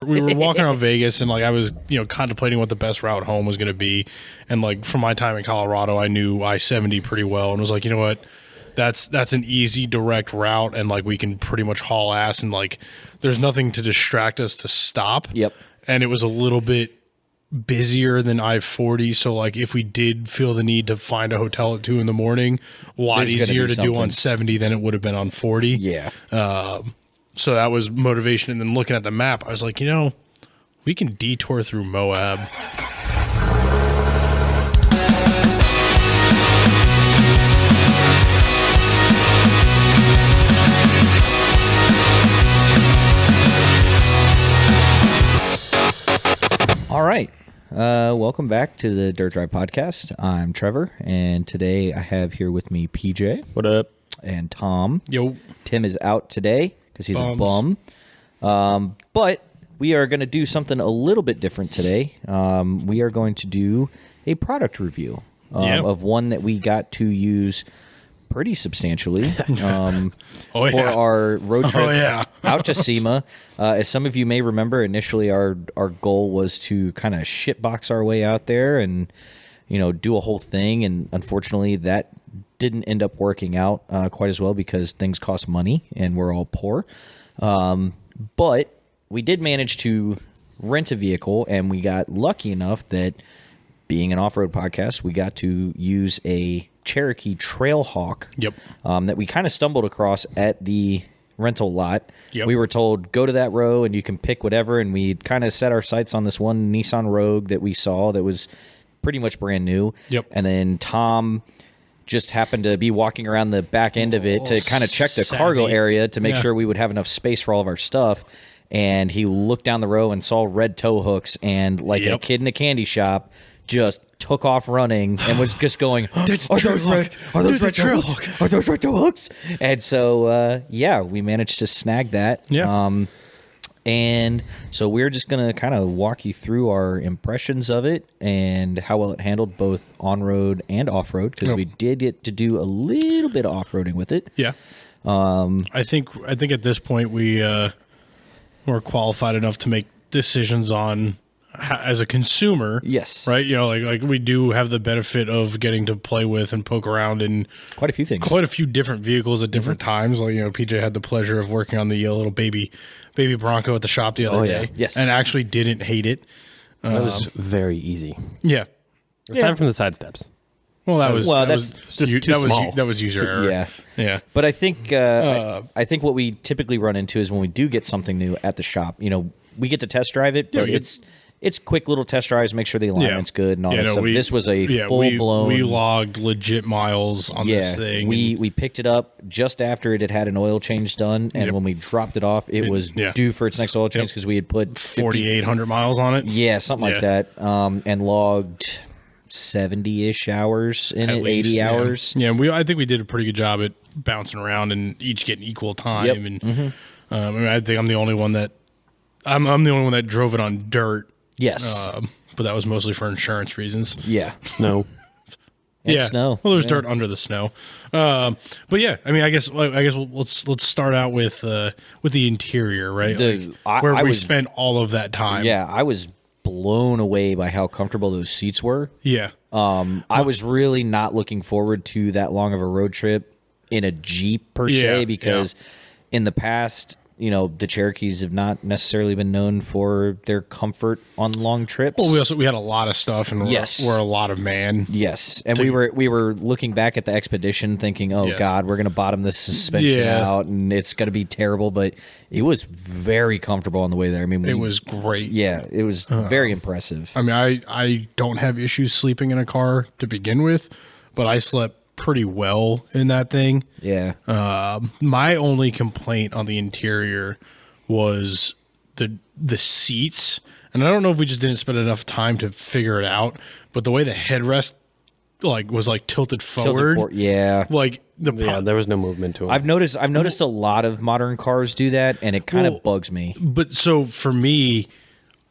were walking around Vegas, and like I was contemplating what the best route home was going to be, and like from my time in Colorado, I knew I-70 pretty well, and was like, you know what, that's an easy direct route, and like we can pretty much haul ass, and like there's nothing to distract us to stop. Yep. And it was a little bit busier than I-40, so like if we did feel the need to find a hotel at 2 a.m, a lot easier to do on 70 than it would have been on 40. Yeah. So that was motivation. And then looking at the map, I was like, we can detour through Moab. All right. Welcome back to the Dirt Drive Podcast. I'm Trevor, and today I have here with me PJ. What up? And Tom. Yo. Tim is out today because he's a bum. But we are going to do something a little bit different today. We are going to do a product review of one that we got to use pretty substantially for our road trip out to SEMA. As some of you may remember, initially our goal was to kind of shitbox our way out there and do a whole thing, and unfortunately that didn't end up working out quite as well because things cost money and we're all poor. But we did manage to rent a vehicle, and we got lucky enough that, being an off-road podcast, we got to use a Cherokee Trailhawk that we kind of stumbled across at the rental lot. We were told, go to that row and you can pick whatever, and we kind of set our sights on this one Nissan Rogue that we saw that was pretty much brand new. And then Tom just happened to be walking around the back end of it to kind of check the cargo area to make sure we would have enough space for all of our stuff. And he looked down the row and saw red tow hooks, and like a kid in a candy shop, just took off running and was just going, are those red tow hooks? Are those red tow hooks? And so, we managed to snag that. And so we're just going to kind of walk you through our impressions of it and how well it handled both on-road and off-road, because we did get to do a little bit of off-roading with it. I think at this point we're qualified enough to make decisions on as a consumer. Right? Like we do have the benefit of getting to play with and poke around in quite a few things. Quite a few different vehicles at different times. Like, PJ had the pleasure of working on the little baby Bronco at the shop the other day. And actually didn't hate it. That was very easy. Aside from the side steps. Well, that's just too small. That was user error. Yeah. But I think I think what we typically run into is when we do get something new at the shop, we get to test drive it, but it's quick little test drives, make sure the alignment's good and all that stuff. This was a full-blown... We logged legit miles on this thing. We picked it up just after it had an oil change done, and when we dropped it off, it was due for its next oil change because we had put 4,800 miles on it. Yeah, something like that, and logged 70-ish hours in it, 80 hours. I think we did a pretty good job at bouncing around and each getting equal time. And I think I'm the only one that drove it on dirt. But that was mostly for insurance reasons. Snow. Snow. Well, there's dirt under the snow. But I guess let's start out with the interior, right? Where we spent all of that time. I was blown away by how comfortable those seats were. I was really not looking forward to that long of a road trip in a Jeep per se, because in the past, the Cherokees have not necessarily been known for their comfort on long trips. Well, we had a lot of stuff, and we're a lot of man. And we were looking back at the Expedition thinking, God, we're going to bottom this suspension out, and it's going to be terrible, but it was very comfortable on the way there. I mean, it was great. It was very impressive. I mean, I don't have issues sleeping in a car to begin with, but I slept pretty well in that thing. My only complaint on the interior was the seats, and I don't know if we just didn't spend enough time to figure it out, but the way the headrest was tilted forward. Yeah. There was no movement to it. I've noticed a lot of modern cars do that, and it kind of bugs me. But so for me,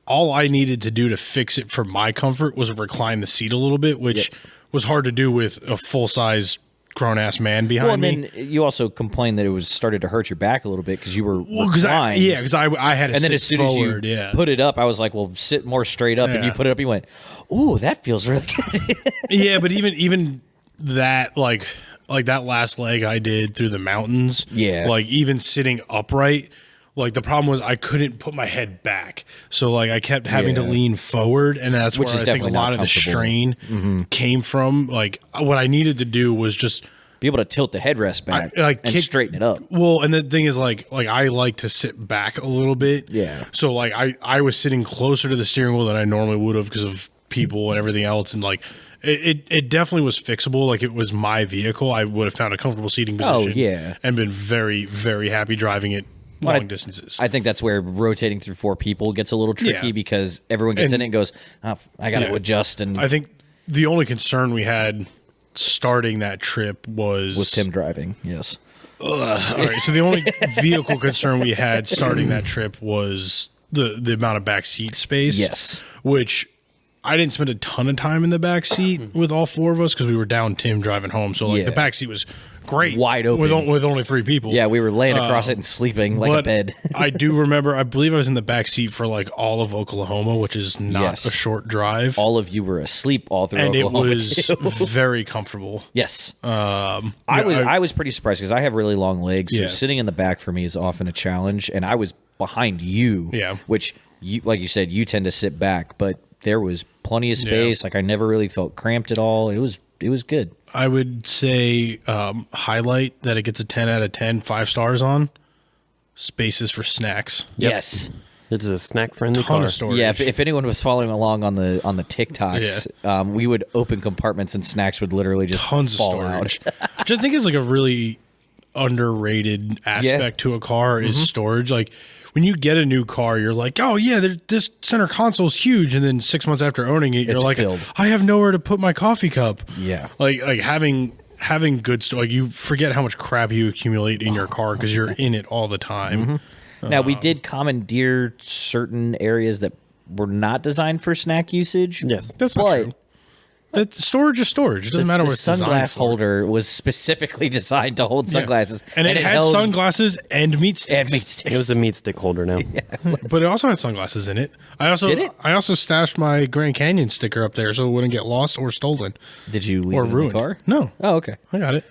all I needed to do to fix it for my comfort was recline the seat a little bit, which was hard to do with a full-size grown ass man behind me. Well, and then you also complained that it was started to hurt your back a little bit because you were reclined. Because I had to and then sit as soon forward, as you put it up, I was like, well, sit more straight up. And you put it up, you went, ooh, that feels really good. Yeah, but even that, like that last leg I did through the mountains, like even sitting upright, like the problem was I couldn't put my head back. So like I kept having to lean forward, and that's where I think a lot of the strain came from. Like what I needed to do was just be able to tilt the headrest back and straighten it up. Well, and the thing is like I like to sit back a little bit. Yeah. So like I was sitting closer to the steering wheel than I normally would have because of people and everything else, and like it definitely was fixable. Like it was my vehicle. I would have found a comfortable seating position. And been very, very happy driving it long distances. I think that's where rotating through 4 people gets a little tricky because everyone gets in it and goes, oh, I got to adjust. And I think the only concern we had starting that trip was Tim driving. Yes. All right. So the only vehicle concern we had starting that trip was the amount of back seat space. Yes. Which I didn't spend a ton of time in the back seat with all 4 of us because we were down Tim driving home. So like the back seat was great, wide open with only 3 people. Yeah, we were laying across it and sleeping like a bed. I do remember. I believe I was in the back seat for like all of Oklahoma, which is not a short drive. All of you were asleep all through and Oklahoma, it was very comfortable. Yes, I was pretty surprised because I have really long legs, so sitting in the back for me is often a challenge. And I was behind you, which you, like you said, you tend to sit back, but there was plenty of space. Like I never really felt cramped at all. It was good. I would say highlight that it gets a 10 out of 10, 5 stars on. Spaces for snacks. Yes. It's a snack-friendly Ton car. of storage. Yeah, if anyone was following along on the TikToks, we would open compartments and snacks would literally just tons fall of storage. out. Which I think is like a really underrated aspect to a car is storage. Like when you get a new car, you're like, oh yeah, this center console is huge, and then 6 months after owning it, you're like, filled. I have nowhere to put my coffee cup. Yeah, like having good stuff. Like you forget how much crap you accumulate in your car because you're in it all the time. Now we did commandeer certain areas that were not designed for snack usage. Yes, that's not true. That storage is storage. It doesn't matter what it's sunglass holder was specifically designed to hold sunglasses, and it had sunglasses and meat sticks. It was a meat stick holder now, but it also had sunglasses in it. I also stashed my Grand Canyon sticker up there so it wouldn't get lost or stolen. Did you leave it in the car? No. Oh, okay. I got it.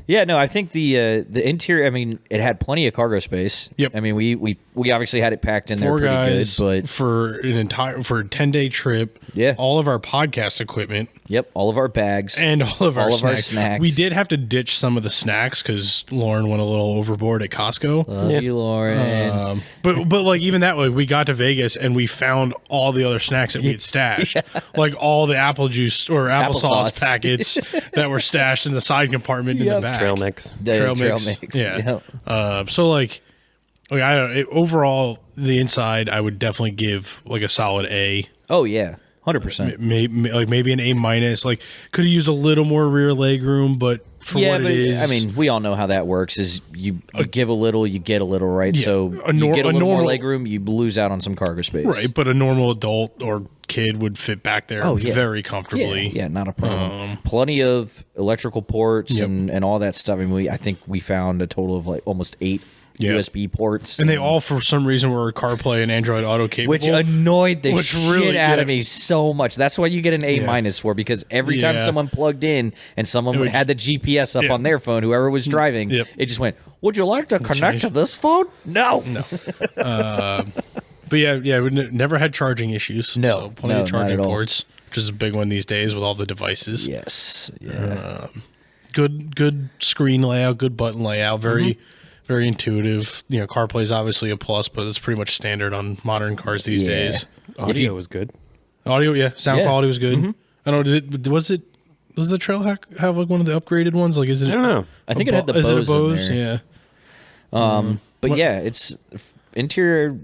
Yeah, no, I think the interior. I mean, it had plenty of cargo space. Yep. I mean, we obviously had it packed in there pretty guys, good, but for a 10-day trip, all of our podcast equipment, all of our bags, and all of our snacks. We did have to ditch some of the snacks because Lauren went a little overboard at Costco. Love you, Lauren. But like even that way, we got to Vegas and we found all the other snacks that we had stashed, like all the apple juice or applesauce packets that were stashed in the side compartment in the back. Trail mix. Trail mix. Yeah. So like I don't know. Overall, the inside, I would definitely give like a solid A. Oh yeah, 100%. Maybe an A minus. Like could have used a little more rear leg room, but for what it is, I mean, we all know how that works. Is you give a little, you get a little, right? Yeah, so you get a little more leg room, you lose out on some cargo space, right? But a normal adult or kid would fit back there very comfortably. Yeah, not a problem. Plenty of electrical ports and all that stuff. I mean, I think we found a total of like almost 8 USB ports. And they all, for some reason, were CarPlay and Android Auto capable. Which annoyed the shit out of me so much. That's why you get an A minus for, because every time someone plugged in and someone had the GPS up on their phone, whoever was driving, it just went, would you like to connect to this phone? No. But yeah, we never had charging issues. No. So plenty of charging ports, which is a big one these days with all the devices. Yes. Yeah. Good screen layout, good button layout, very intuitive. You know, CarPlay is obviously a plus, but it's pretty much standard on modern cars these days. Audio was good. Sound quality was good. I don't know. Does the Trailhawk have like one of the upgraded ones? Like, is it? I don't know. I think it had the Bose in there. Yeah. But it's interior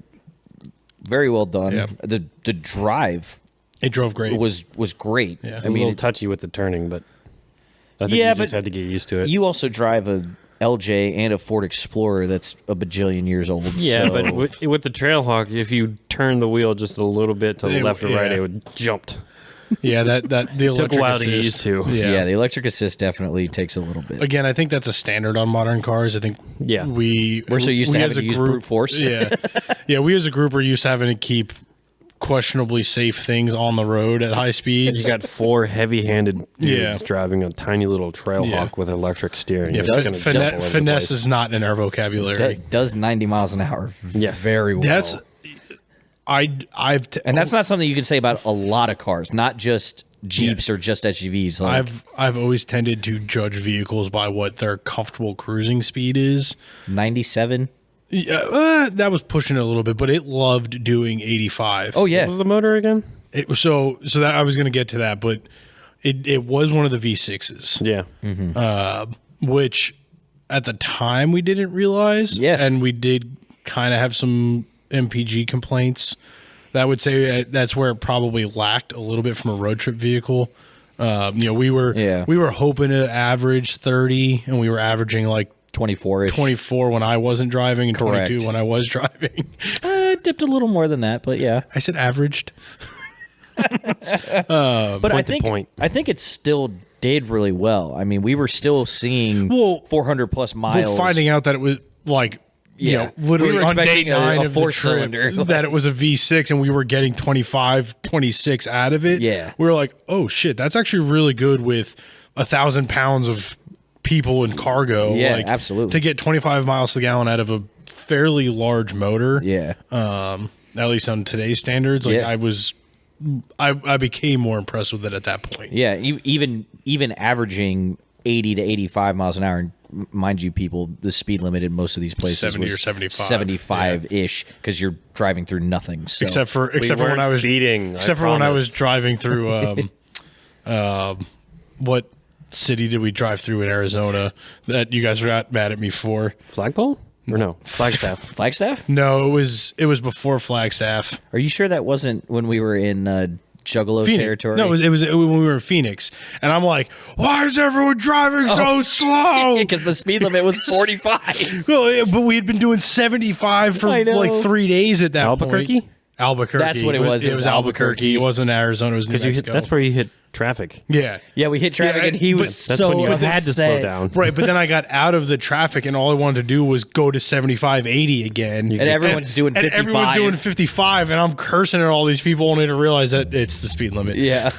very well done. Yeah. The drive. It drove great. Was great. Yeah. It's a little touchy with the turning, but I think you just had to get used to it. You also drive a LJ and a Ford Explorer that's a bajillion years old. Yeah, but with the Trailhawk, if you turn the wheel just a little bit to the left or right, it would jumped. Yeah, that the electric took a while assist, to get used to. Yeah, the electric assist definitely takes a little bit. Again, I think that's a standard on modern cars. I think we're so used to having to use brute force. Yeah, we as a group are used to having to keep questionably safe things on the road at high speeds. You got 4 heavy-handed dudes driving a tiny little Trailhawk with electric steering. Yeah, finesse is not in our vocabulary. Does 90 miles an hour very well. That's and that's not something you can say about a lot of cars, not just Jeeps or just SUVs. Like, I've always tended to judge vehicles by what their comfortable cruising speed is. 97. Yeah, that was pushing it a little bit, but it loved doing 85. Oh yeah, what was the motor again? It was so that I was going to get to that, but it was one of the V6s. Yeah, which at the time we didn't realize. Yeah, and we did kind of have some MPG complaints. That would say that's where it probably lacked a little bit from a road trip vehicle. We were hoping to average 30, and we were averaging like 24-ish. 24 when I wasn't driving, and 22 when I was driving. Dipped a little more than that, but yeah. I said averaged. But I think it still did really well. I mean, we were still seeing 400 plus miles. Well, finding out that it was like, literally on day 9 of the trip, that it was a V6 and we were getting 25, 26 out of it. Yeah. We were like, oh shit, that's actually really good with 1,000 pounds of people and cargo. Yeah, absolutely. To get 25 miles to the gallon out of a fairly large motor. Yeah. At least on today's standards, I became more impressed with it at that point. Yeah, even averaging 80 to 85 miles an hour. Mind you, people, the speed limit in most of these places 70 was or 75 ish, because you're driving through nothing. So. Except for when I was speeding. When I was driving through what city did we drive through in Arizona that you guys got mad at me for? Flagpole? Or no, Flagstaff. Flagstaff? No, it was before Flagstaff. Are you sure that wasn't when we were in Juggalo territory? No, it was when we were in Phoenix, and I'm like, why is everyone driving so slow? Because the speed limit was 45. Well, but we had been doing 75 for like 3 days at that Albuquerque? point. Albuquerque. That's what it was. It was Albuquerque. It wasn't Arizona. It was New Mexico. That's where you hit traffic. Yeah. Yeah, we hit traffic, and he was That's so when you upset. had to slow down. Right, but then I got out of the traffic, and all I wanted to do was go to 75, 80 again. And everyone's doing 55. And everyone's doing 55, and I'm cursing at all these people only to realize that it's the speed limit. Yeah.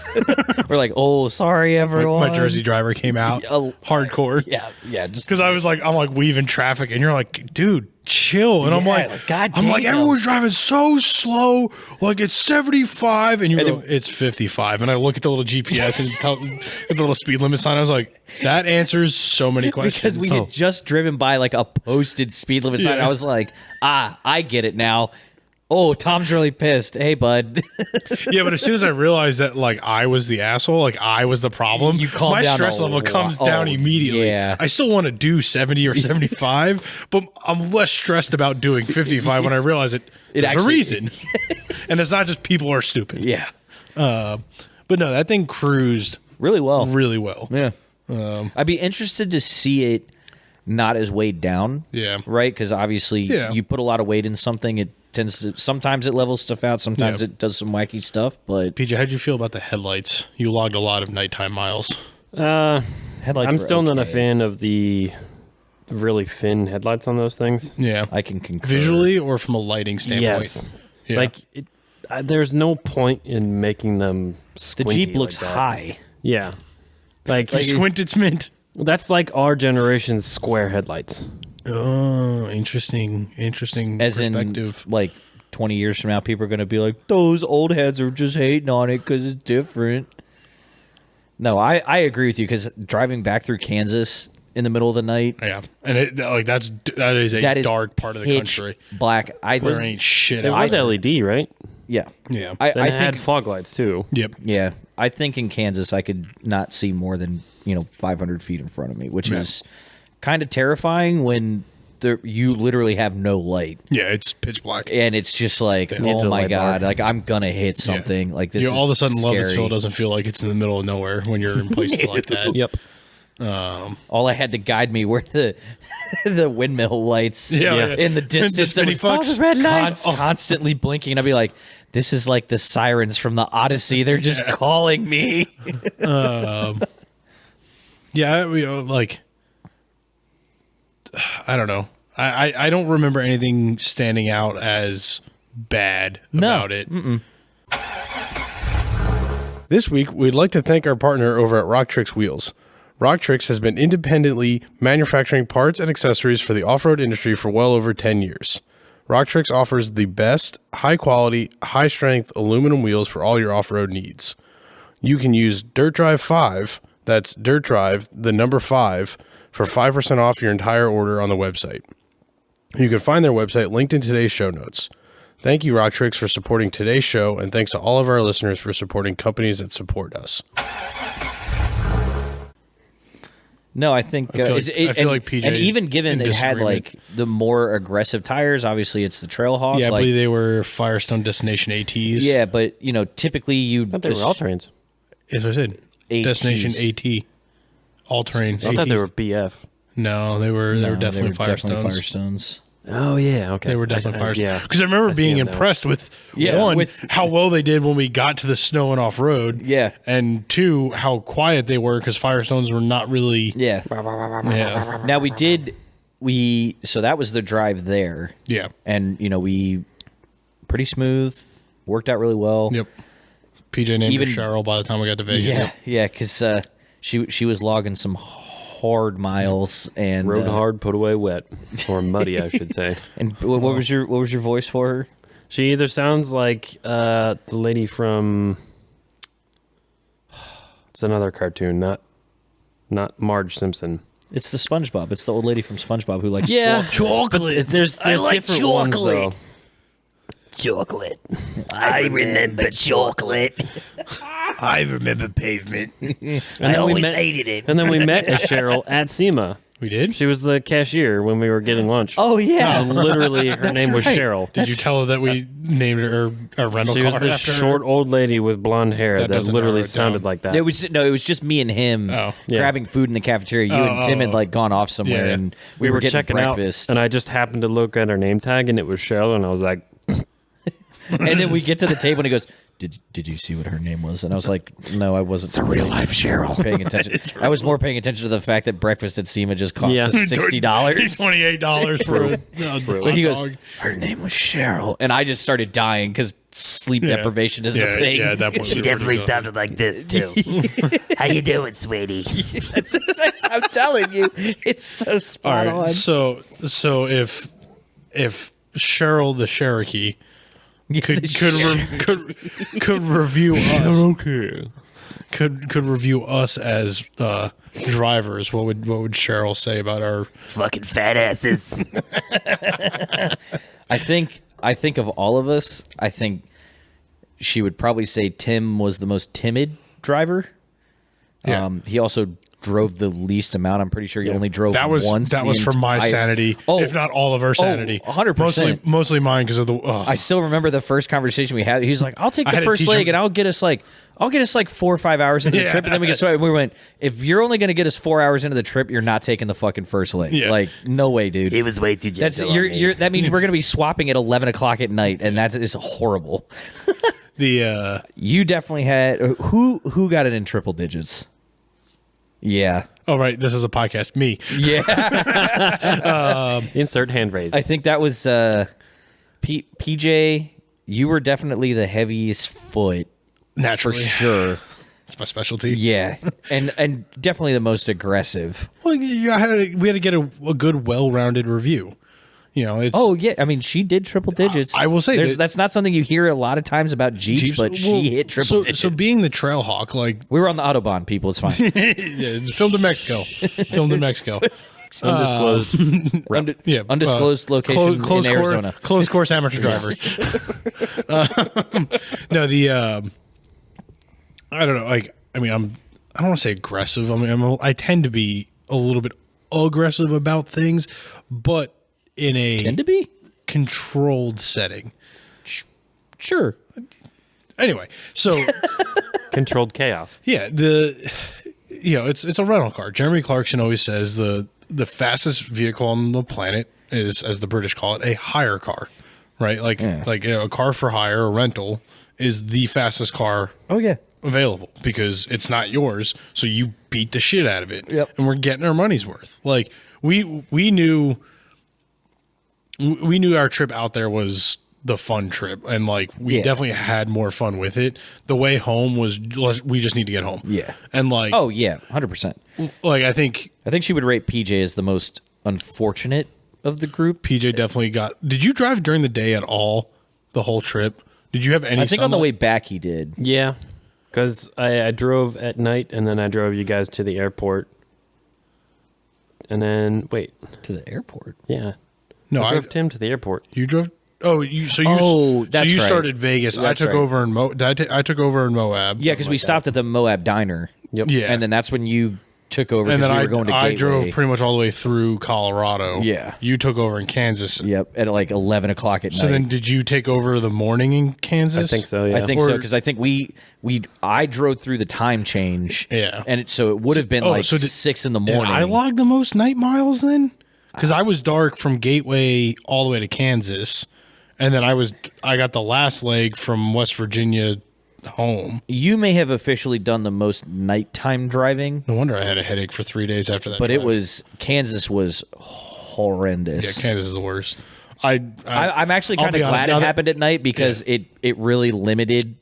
We're like, oh, sorry, everyone. My Jersey driver came out hardcore. Yeah. Just because I'm like weaving traffic, and you're like, dude, chill. And I'm like, God I'm damn. like, everyone's driving so slow, like it's 75, and you go, it's 55. And I look at the little GPS and the little speed limit sign. I was like, that answers so many questions. Because we had just driven by like a posted speed limit sign. Yeah. I was like, I get it now. Oh, Tom's really pissed. Hey, bud. Yeah, but as soon as I realized that, like, I was the asshole, like, I was the problem, You calm my down stress a level comes down immediately. yeah. I still want to do 70 or 75, but I'm less stressed about doing 55 when I realize there's a reason. And it's not just people are stupid. Yeah. But no, that thing cruised Really well. really well. Yeah. I'd be interested to see it not as weighed down. Yeah. Right? Because obviously you put a lot of weight in something, it tends to, sometimes it levels stuff out, sometimes it does some wacky stuff, but PJ, how'd you feel about the headlights? You logged a lot of nighttime miles. headlights I'm still not a fan of the really thin headlights on those things. Yeah. I can concur. Visually or from a lighting standpoint? Yes. Yeah. Like, there's no point in making them The squinty Jeep looks like that. high. Yeah. Like, squint, it's mint. that's like our generation's square headlights. Oh, interesting As perspective. in, like, 20 years from now, people are going to be like, those old heads are just hating on it because it's different. No, I agree with you, because driving back through Kansas in the middle of the night. Yeah, and that is a dark part of the country. Black. There ain't shit. It was LED, right? Yeah. Yeah. I Then it think, had fog lights too. Yep. yeah. I think in Kansas, I could not see more than, 500 feet in front of me, which is kind of terrifying when you literally have no light. Yeah, it's pitch black. And it's just like, oh my God, like I'm going to hit something. Like this is all of a sudden, scary. Lovettsville doesn't feel like it's in the middle of nowhere when you're in places like that. Yep. All I had to guide me were the windmill lights in the distance. The red lights constantly blinking. I'd be like, this is like the sirens from the Odyssey. They're just calling me. Like, I don't know. I don't remember anything standing out as bad about it. This week, we'd like to thank our partner over at Rocktrix Wheels. Rocktrix has been independently manufacturing parts and accessories for the off-road industry for well over 10 years. Rocktrix offers the best, high-quality, high-strength aluminum wheels for all your off-road needs. You can use Dirt Drive 5, that's Dirt Drive, the number 5, for 5% off your entire order on the website. You can find their website linked in today's show notes. Thank you, Rocktrix, for supporting today's show, and thanks to all of our listeners for supporting companies that support us. No, I think I feel like PJ, and even given it had like the more aggressive tires, obviously it's the Trailhawk. Yeah, I believe they were Firestone Destination ATs. Yeah, but typically you. I thought they were all-terrains. As I said, ATs. Destination AT, all-terrain. I thought they were BF. No, they were definitely Firestones. Oh yeah, okay. They were definitely Firestones. Because I remember being impressed with how well they did when we got to the snow and off road. Yeah, and 2, how quiet they were because Firestones were not really. Yeah. Now so that was the drive there. Yeah, and we pretty smooth, worked out really well. Yep. PJ named her Cheryl by the time we got to Vegas. Yeah, because she was logging some hard miles and rode hard, put away wet, or muddy, I should say. And what was your voice for her? She either sounds like the lady from it's another cartoon, not Marge Simpson. It's the SpongeBob. It's the old lady from SpongeBob who likes chocolate. There's different ones though. Chocolate. I remember chocolate. I remember pavement. I always hated it. And then we met Cheryl at SEMA. We did? She was the cashier when we were getting lunch. Oh, yeah. Literally, her name was Cheryl. Did you tell her that we named her a rental car? She was this short old lady with blonde hair that literally sounded like that. It was just me and him grabbing food in the cafeteria. You and Tim had gone off somewhere, and we were getting checking breakfast. Out, and I just happened to look at her name tag, and it was Cheryl, and I was like... And then we get to the table, and he goes, Did you see what her name was? And I was like, no, I wasn't. It's a real life Cheryl. Paying attention. I was more paying attention to the fact that breakfast at SEMA just cost us $60. $28 for a But he goes, her name was Cheryl. And I just started dying because sleep deprivation is a thing. Yeah, at that point she definitely sounded like this, too. How you doing, sweetie? I'm telling you, it's so spot on. So if Cheryl the Cherokee could review us. Could review us as drivers. What would Cheryl say about our fucking fat asses? I think of all of us, I think she would probably say Tim was the most timid driver. Yeah. He also drove the least amount. I'm pretty sure he only drove once. That was for my sanity, if not all of our sanity. 100%. Mostly mine because of the. I still remember the first conversation we had. He's like, "I'll take the first leg, and I'll get us like 4 or 5 hours into the trip, and then we get started." And we went, "If you're only going to get us 4 hours into the trip, you're not taking the fucking first leg. Yeah. Like, no way, dude." He was way too gentle. That means we're going to be swapping at 11 o'clock at night, and that is horrible. You definitely had who got it in triple digits. Yeah. Oh, right. This is a podcast. Me. Yeah. Insert hand raise. I think that was PJ. You were definitely the heaviest foot. Naturally. For sure. It's my specialty. Yeah. And definitely the most aggressive. Well, we had to get a good, well-rounded review. It's... Oh, yeah. I mean, she did triple digits. I will say that's not something you hear a lot of times about Jeeps, but she hit triple digits. So being the Trailhawk, like... We were on the Autobahn, people. It's fine. Yeah, filmed in Mexico. Undisclosed. Undisclosed location in Arizona. Closed course amateur driver. I don't know. Like, I mean, I don't want to say aggressive. I mean, I tend to be a little bit aggressive about things, but in a tend to be controlled setting. Sure. Anyway, so controlled chaos. Yeah, it's a rental car. Jeremy Clarkson always says the fastest vehicle on the planet is, as the British call it, a hire car, right? Like a car for hire, a rental is the fastest car. Oh yeah. Available because it's not yours, so you beat the shit out of it. Yep. And we're getting our money's worth. Like we knew our trip out there was the fun trip, and like we definitely had more fun with it. The way home was we just need to get home. Yeah. And like 100%. Like I think she would rate PJ as the most unfortunate of the group. PJ definitely got. Did you drive during the day at all? The whole trip? Did you have any? I think on the way back he did. Yeah. Because I drove at night, and then I drove you guys to the airport. And then, wait. To the airport? Yeah. No, I drove Tim to the airport. You drove? Oh, that's right. started Vegas. That's I took right. over in I took over in Moab. Yeah, because we stopped at the Moab diner. Yep. Yeah. And then that's when you took over And because then we were going to I Gateway. drove pretty much all the way through Colorado. Yeah. You took over in Kansas. Yep, at like 11 o'clock at night. So then did you take over the morning in Kansas? I think so, yeah. I think so, because I think I drove through the time change. Yeah. And so it would have been 6 in the Did morning. I log the most night miles then? Because I was dark from Gateway all the way to Kansas. And then I got the last leg from West Virginia home. You may have officially done the most nighttime driving. No wonder I had a headache for 3 days after that. But drive. Kansas was horrendous. Yeah, Kansas is the worst. I'm actually kind of glad it happened at night because it really limited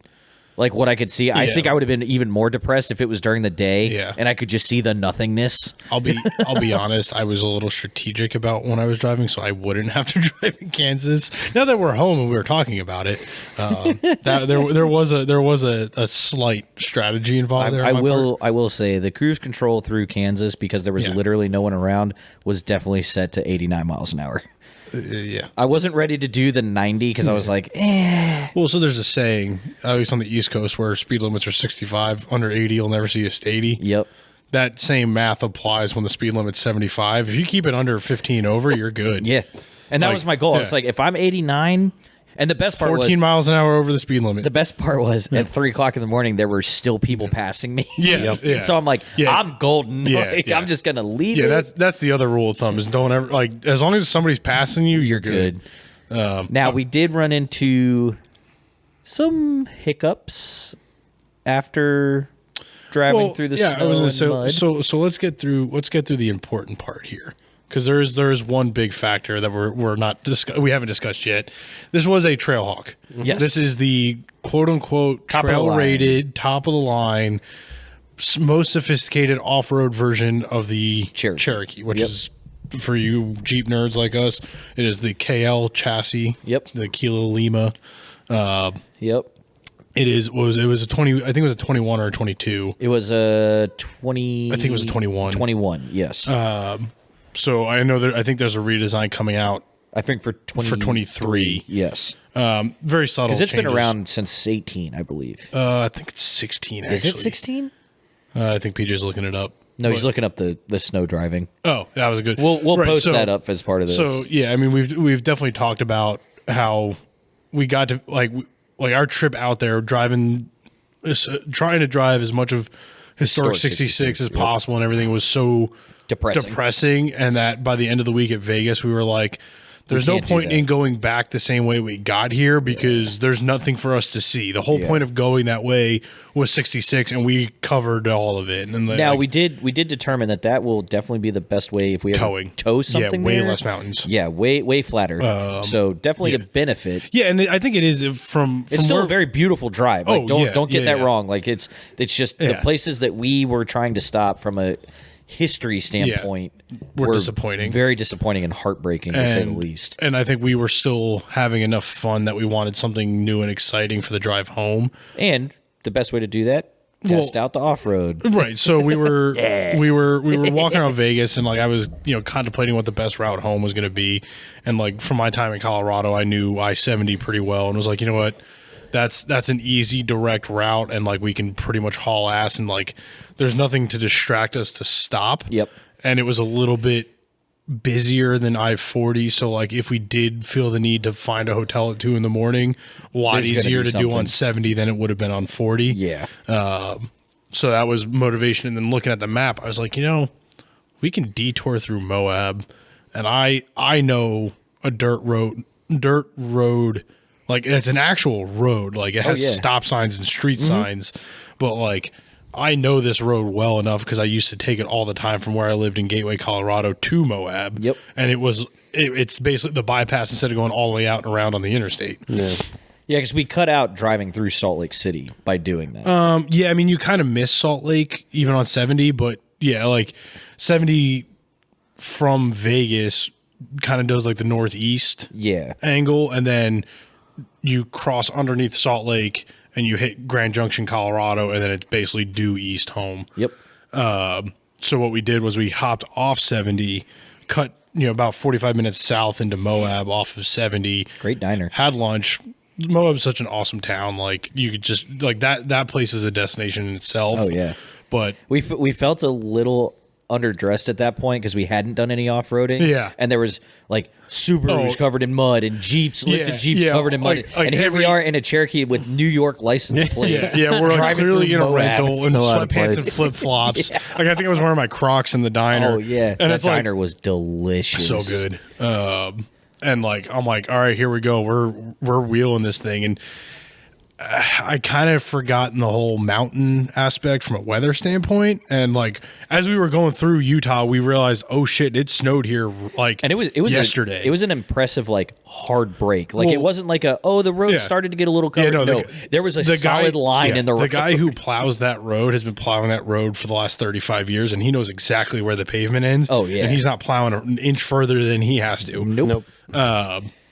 like what I could see. I think I would have been even more depressed if it was during the day and I could just see the nothingness. I'll be honest, I was a little strategic about when I was driving so I wouldn't have to drive in Kansas. Now that we're home and we were talking about it, that there was a slight strategy involved there. I will say the cruise control through Kansas, because there was literally no one around, was definitely set to 89 miles an hour. Yeah. I wasn't ready to do the 90 because I was like, Well, so there's a saying, at least on the East Coast, where speed limits are 65, under 80, you'll never see a 80. Yep. That same math applies when the speed limit's 75. If you keep it under 15 over, you're good. Yeah. And that was my goal. It's like, if I'm 89, and the best part 14 miles an hour over the speed limit. The best part was at 3 o'clock in the morning, there were still people passing me. Yeah. So I'm like, I'm golden. I'm just going to leave it. Yeah, that's the other rule of thumb is don't ever, like, as long as somebody's passing you, you're good. Now, we did run into some hiccups after driving through the snow and mud. So let's get through the important part here. Because there is one big factor that we haven't discussed yet. This was a Trailhawk. Yes. This is the quote unquote trail rated, top of the line, most sophisticated off road version of the Cherokee, which is, for you Jeep nerds like us, it is the KL chassis. Yep. The Kilo Lima. Yep. It was a 20. I think it was a 21 or a 22. It was a 20. I think it was a 21. 21. Yes. So I know I think there's a redesign coming out. I think for 23. Yes. Very subtle. Because it's changes. been around since 18, I believe. I think it's 16. Actually. Is it 16? I think PJ's looking it up. No, he's looking up the snow driving. Oh, that was a good. We'll post that up as part of this. So yeah, I mean we've definitely talked about how we got to like our trip out there trying to drive as much of historic 66 as possible, and everything was so depressing, and that by the end of the week at Vegas, we were like, there's no point in going back the same way we got here because there's nothing for us to see. The whole point of going that way was 66, and we covered all of it. And now we did determine that will definitely be the best way if we ever tow something. Yeah, way there. less mountains. Yeah, way flatter. So definitely a benefit. Yeah, and I think it is from it's still a very beautiful drive. Like, don't get that wrong. Like it's just the places that we were trying to stop from a history standpoint were disappointing, very disappointing and heartbreaking to say the least. And I think we were still having enough fun that we wanted something new and exciting for the drive home. And the best way to do that, test out the off-road. Right. So we were we were walking around Vegas, and like I was contemplating what the best route home was going to be, and like from my time in Colorado, I knew I-70 pretty well, and was like, you know what, that's an easy direct route, and like we can pretty much haul ass, and like there's nothing to distract us to stop. Yep. And it was a little bit busier than I-40, so like if we did feel the need to find a hotel at 2 a.m, a lot easier to do on 70 than it would have been on 40. Yeah. So that was motivation. And then looking at the map, I was like, we can detour through Moab, and I know a dirt road, like it's an actual road, like it has stop signs and street signs, but like I know this road well enough because I used to take it all the time from where I lived in Gateway, Colorado to Moab. Yep. And it's basically the bypass instead of going all the way out and around on the interstate. Yeah. Yeah, because we cut out driving through Salt Lake City by doing that. Yeah, I mean, you kind of miss Salt Lake even on 70, but yeah, like 70 from Vegas kind of does like the northeast angle, and then you cross underneath Salt Lake and you hit Grand Junction, Colorado, and then it's basically due east home. Yep. So what we did was we hopped off 70, cut about 45 minutes south into Moab off of 70. Great diner. Had lunch. Moab's such an awesome town. Like you could just like that place is a destination in itself. Oh yeah. But we felt a little underdressed at that point because we hadn't done any off-roading. Yeah. And there was like Subarus covered in mud and lifted Jeeps covered in mud. Like and here we are in a Cherokee with New York license plates. Yeah, we're like clearly in a rental and So out of sweatpants place. and flip-flops. Like I think I was wearing my Crocs in the diner. Oh yeah. And that it's like diner was delicious. so good. And like I'm like, all right, here we go. We're wheeling this thing, and I kind of forgotten the whole mountain aspect from a weather standpoint. And like as we were going through Utah, we realized, oh shit, it snowed here like And it was yesterday. It was an impressive like hard break. Like it wasn't like the road started to get a little covered. No, there was a solid line in the road. The guy who plows that road has been plowing that road for the last 35 years, and he knows exactly where the pavement ends. Oh yeah, and he's not plowing an inch further than he has to. Nope.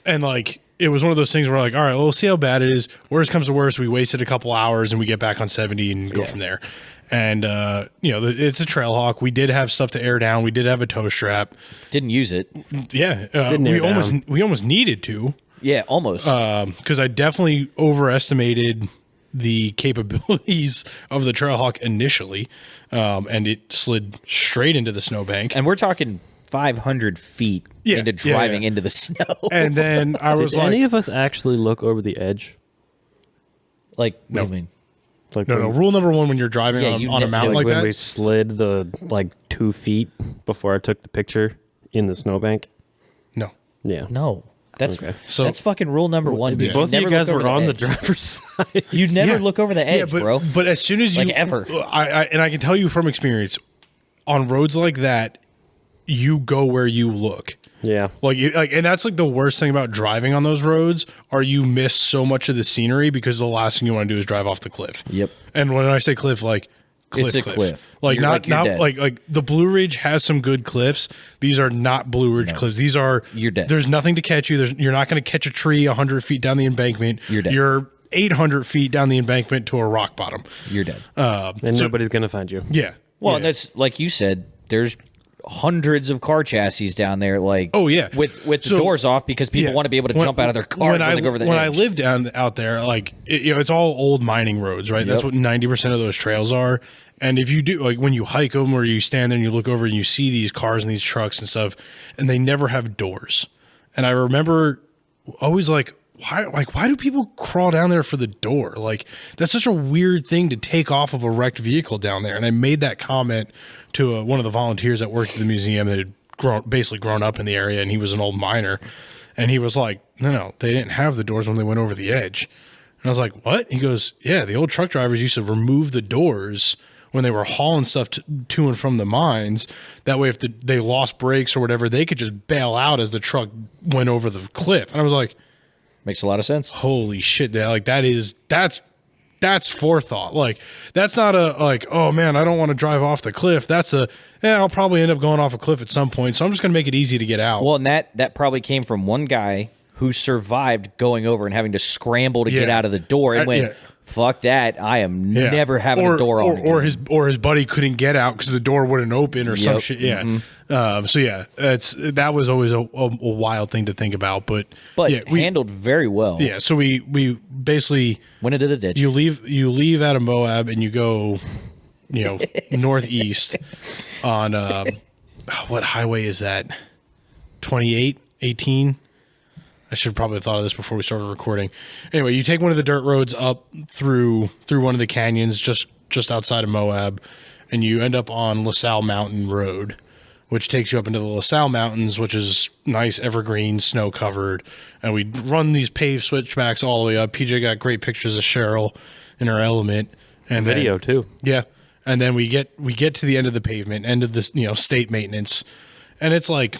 And like it was one of those things where like, all right, well, we'll see how bad it is. Worst comes to worst, we wasted a couple hours and we get back on 70 and go from there. And it's a trail hawk. We did have stuff to air down. We did have a tow strap. Didn't use it. Yeah, we almost needed to. Yeah, almost. Because I definitely overestimated the capabilities of the Trailhawk initially, and it slid straight into the snowbank. And we're talking 500 feet into driving into the snow. And then I was Did like, any of us actually look over the edge? Like, No. what do you mean? Like no. Rule number one when you're driving Yeah, on a mountain like when that. we slid the 2 feet before I took the picture in the snowbank. No. Yeah. No. That's Okay. So- that's fucking rule number one. Dude. Both of you never guys look over were on the edge. driver's side. You never Yeah. look over the edge, bro. But as soon as you Like, ever. I can tell you from experience, on roads like that, you go where you look. Yeah. And that's like the worst thing about driving on those roads, are you miss so much of the scenery because the last thing you want to do is drive off the cliff. Yep. And when I say cliff, like It's a cliff. Like You're not dead. like the Blue Ridge has some good cliffs. These are not Blue Ridge cliffs. These are You're dead. There's nothing to catch you. You're not going to catch a tree 100 feet down the embankment. You're dead. You're 800 feet down the embankment to a rock bottom. You're dead. And nobody's going to find you. Yeah. Well, yeah. and that's like you said. There's hundreds of car chassis down there. Like, Oh, yeah. with the So- doors off because people Yeah. want to be able to jump out of their cars when they go over the when edge. I lived out there, like it's all old mining roads, right? That's what 90% of those trails are. And if you do, like when you hike them, or you stand there and you look over and you see these cars and these trucks and stuff, and they never have doors. And I remember always like, why do people crawl down there for the door? Like that's such a weird thing to take off of a wrecked vehicle down there. And I made that comment to one of the volunteers that worked at the museum that had basically grown up in the area, and he was an old miner. And he was like, no, they didn't have the doors when they went over the edge. And I was like, what? He goes, yeah, the old truck drivers used to remove the doors when they were hauling stuff to and from the mines. That way, if they lost brakes or whatever, they could just bail out as the truck went over the cliff. And I was like, Makes a lot of sense. holy shit, that's forethought. Like that's not a like, oh man, I don't want to drive off the cliff. That's I'll probably end up going off a cliff at some point, so I'm just gonna make it easy to get out. Well, and that probably came from one guy who survived going over and having to scramble to get out of the door and went, fuck that, I am never having a door on again. Or his buddy couldn't get out because the door wouldn't open or some shit. Yeah. So yeah, that was always a wild thing to think about. But yeah, we handled very well. Yeah. So we basically Went into the ditch. you leave out of Moab and you go, northeast on what highway is that? 28, 18. I should have probably thought of this before we started recording. Anyway, you take one of the dirt roads up through one of the canyons, just just outside of Moab, and you end up on LaSalle Mountain Road, which takes you up into the LaSalle Mountains, which is nice, evergreen, snow covered. And we run these paved switchbacks all the way up. PJ got great pictures of Cheryl in her element. And video too. Yeah. And then we get to the end of the pavement, end of this, state maintenance. And it's like,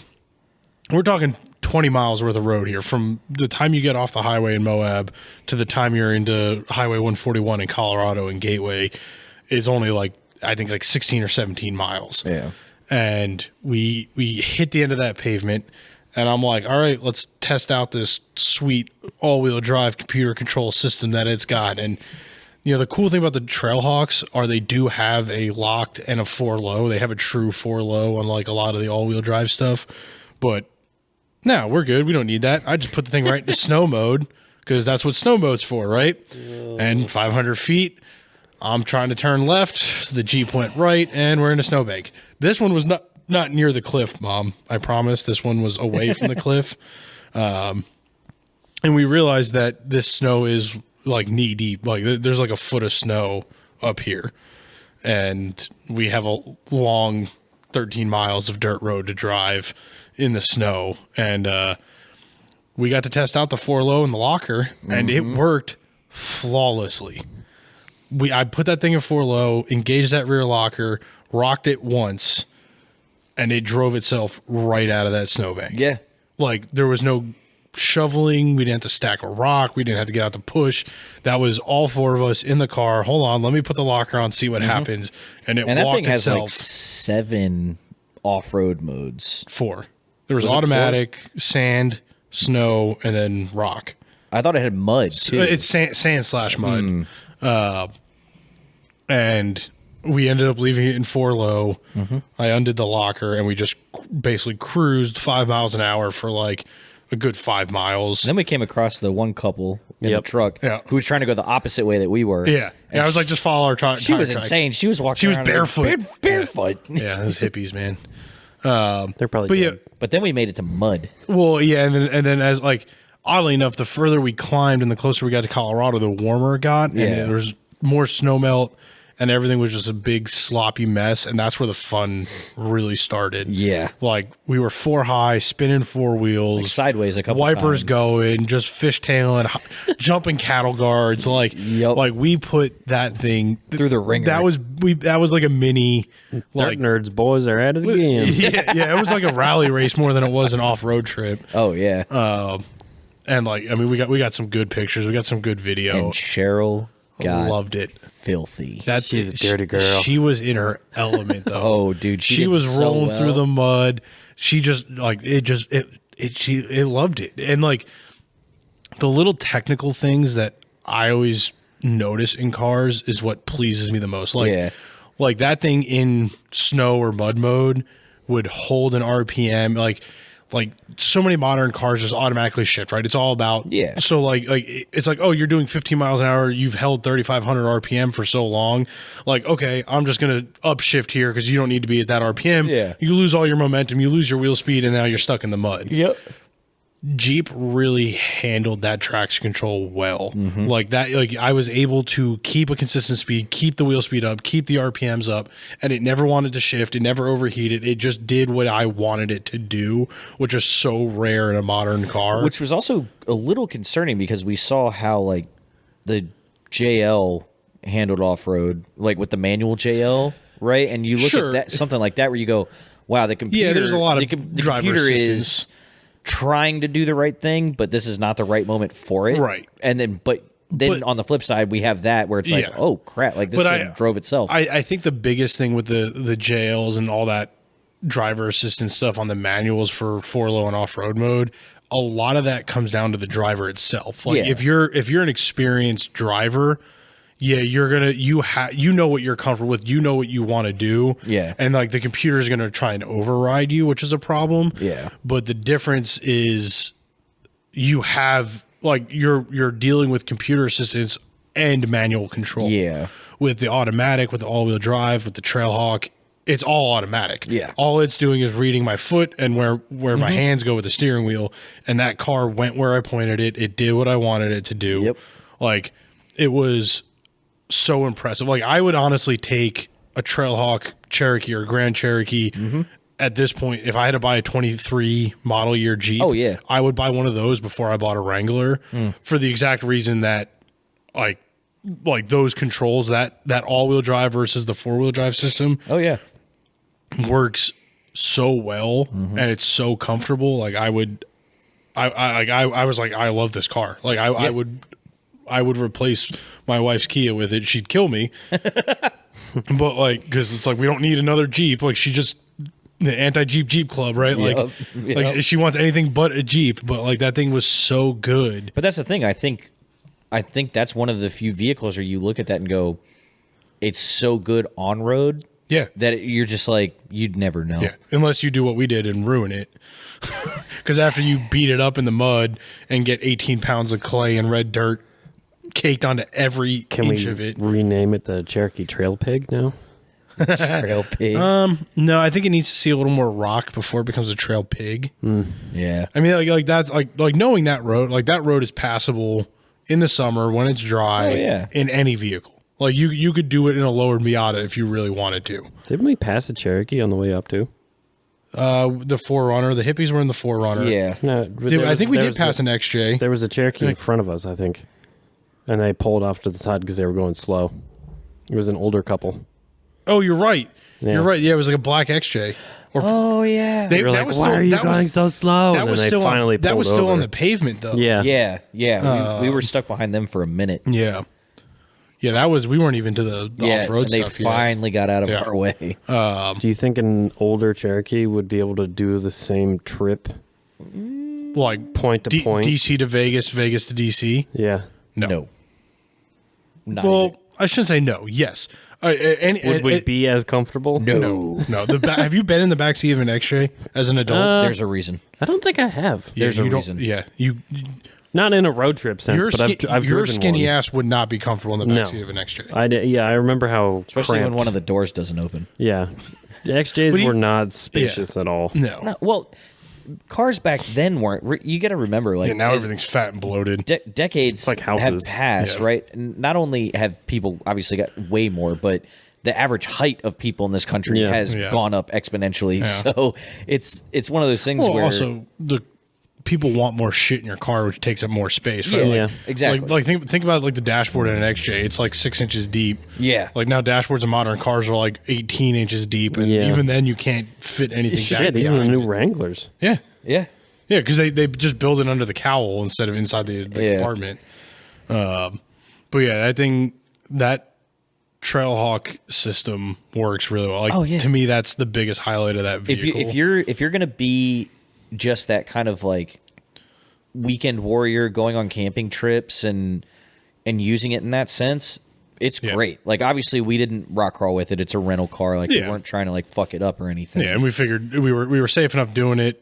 we're talking 20 miles worth of road here from the time you get off the highway in Moab to the time you're into Highway 141 in Colorado and Gateway is only I think 16 or 17 miles. Yeah. And we hit the end of that pavement, and I'm like, all right, let's test out this sweet all-wheel drive computer control system that it's got. And the cool thing about the Trailhawks are they do have a locked and a 4-low. They have a true 4-low, unlike a lot of the all-wheel drive stuff. But no, we're good. We don't need that. I just put the thing right into snow mode because that's what snow mode's for, right? And 500 feet, I'm trying to turn left. The Jeep went right, and we're in a snowbank. This one was not near the cliff, Mom. I promise. This one was away from the cliff. And we realized that this snow is knee deep. There's a foot of snow up here. And we have a long 13 miles of dirt road to drive in the snow. And we got to test out the 4-low in the locker, and it worked flawlessly. I put that thing in 4-low, engaged that rear locker, rocked it once, and it drove itself right out of that snowbank. Yeah. There was no shoveling. We didn't have to stack a rock. We didn't have to get out to push. That was all 4 of us in the car. Hold on, let me put the locker on, see what happens. And it walked that thing itself. has 7 off-road modes. 4. There was automatic, sand, snow, and then rock. I thought it had mud, too. It's sand/mud. And we ended up leaving it in 4-low. I undid the locker, and we just basically cruised 5 miles an hour for a good 5 miles. And then we came across the one couple in the truck who was trying to go the opposite way that we were. Yeah. And I was just follow our tracks. She was insane. She was walking around barefoot. Barefoot. Yeah, those hippies, man. They're probably good. But then we made it to mud. Well, yeah, and then as oddly enough, the further we climbed and the closer we got to Colorado, the warmer it got, and there was more snow melt, and everything was just a big sloppy mess, and that's where the fun really started. Yeah. We were 4 high, spinning 4 wheels. Sideways a couple wipers times. going, just fishtailing, jumping cattle guards. We put that thing through the ringer. That was a mini... Nerds boys are at it again. Yeah, it was like a rally race more than it was an off-road trip. Oh, yeah. And we got some good pictures. We got some good video. And Cheryl loved it. Filthy. She's a dirty girl. She was in her element, though. Oh, dude, she was rolling through the mud. She just she loved it. And the little technical things that I always notice in cars is what pleases me the most. That thing in snow or mud mode would hold an RPM so many modern cars just automatically shift, right? It's all about so it's oh, you're doing 15 miles an hour, you've held 3,500 RPM for so long, okay, I'm just gonna upshift here because you don't need to be at that RPM. You lose all your momentum, you lose your wheel speed, and now you're stuck in the mud. Jeep really handled that traction control well. I was able to keep a consistent speed, keep the wheel speed up, keep the RPMs up, and it never wanted to shift. It never overheated. It just did what I wanted it to do, which is so rare in a modern car. Which was also a little concerning because we saw how the JL handled off-road, with the manual JL, right? And you look at that, something like that where you go, wow, the computer... Yeah, there's a lot of the computer is trying to do the right thing, but this is not the right moment for it. Right. And then, but on the flip side, we have that where it's oh crap, this thing drove itself. I think the biggest thing with the JLs and all that driver assistance stuff on the manuals for 4-low and off-road mode, a lot of that comes down to the driver itself. If you're an experienced driver, you're gonna you know what you're comfortable with, you know what you want to do, and the computer is gonna try and override you, which is a problem. But the difference is you have you're dealing with computer assistance and manual control. With the automatic, with the all-wheel drive, with the Trailhawk, it's all automatic. All it's doing is reading my foot and where my hands go with the steering wheel, and that car went where I pointed it. It did what I wanted it to do. It was so impressive. Like I would honestly take a Trailhawk Cherokee or Grand Cherokee at this point. If I had to buy a 23 model year Jeep, I would buy one of those before I bought a Wrangler for the exact reason that like those controls, that all-wheel drive versus the four-wheel drive system works so well and it's so comfortable. Like I was like, I love this car. Like I would replace my wife's Kia with it. She'd kill me. But like, because it's like we don't need another Jeep. Like she just the anti-Jeep club, right? Like, like she wants anything but a Jeep. But like that thing was so good. But that's the thing. I think that's one of the few vehicles where you look at that and go, it's so good on road. Yeah, that you're just like you'd never know. Yeah, unless you do what we did and ruin it. Because after you beat it up in the mud and get 18 pounds of clay and red dirt caked onto every inch of it. Rename it the Cherokee Trail Pig now? Trail Pig. No, I think it needs to see a little more rock before it becomes a Trail Pig. Yeah. I mean, like that's like knowing that road is passable in the summer when it's dry in any vehicle. Like you could do it in a lowered Miata if you really wanted to. Didn't we pass a Cherokee on the way up too? The 4Runner, the hippies were in the 4Runner. Yeah. No, I think we did pass an XJ. There was a Cherokee in front of us, I think. And they pulled off to the side because they were going slow. It was an older couple. Oh, you're right. Yeah. You're right. Yeah, it was like a black XJ. They were like, why are you going so slow? That was still finally that was still on the pavement, though. Yeah. We were stuck behind them for a minute. Yeah. Yeah, we weren't even to the off-road stuff yet. They finally got out of our way. Do you think an older Cherokee would be able to do the same trip? Like point to point? DC to Vegas, Vegas to DC? Yeah. No. Well, I shouldn't say no. Yes. Would we be as comfortable? No. Have you been in the backseat of an XJ as an adult? There's a reason. I don't think I have. There's a reason. Yeah. Not in a road trip sense, but I've driven your skinny one. ass would not be comfortable in the backseat of an XJ. I remember how especially cramped. when one of the doors doesn't open. Yeah. The XJs were not spacious at all. No. Well, cars back then weren't. You got to remember, like now everything's fat and bloated. Decades like houses. have passed, right? And not only have people obviously got way more, but the average height of people in this country has gone up exponentially. Yeah. So it's one of those things where also the people want more shit in your car, which takes up more space, right? Yeah, exactly. Like think about like the dashboard in an XJ. It's like 6 inches deep. Yeah. Like now dashboards in modern cars are like 18 inches deep, and even then you can't fit anything. Shit, even the new Wranglers. Yeah. Yeah. Yeah, because they just build it under the cowl instead of inside the compartment. But yeah, I think that Trailhawk system works really well. Like to me, that's the biggest highlight of that vehicle. If you're gonna be just that kind of like weekend warrior going on camping trips and using it in that sense, it's great. Like obviously we didn't rock crawl with it. It's a rental car. Like we weren't trying to like fuck it up or anything. Yeah, and we figured we were safe enough doing it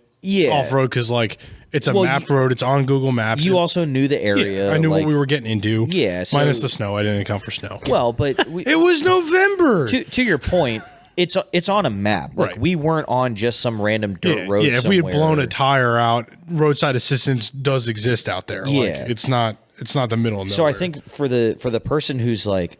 off road because like it's a mapped road. It's on Google Maps. You also knew the area. I knew what we were getting into. Yeah, so, minus the snow. I didn't account for snow. Well, but it was November. To your point, it's on a map. Like we weren't on just some random dirt road. Yeah, if we had blown a tire out, roadside assistance does exist out there. Yeah, like, it's not the middle of nowhere. So I think for the person who's like,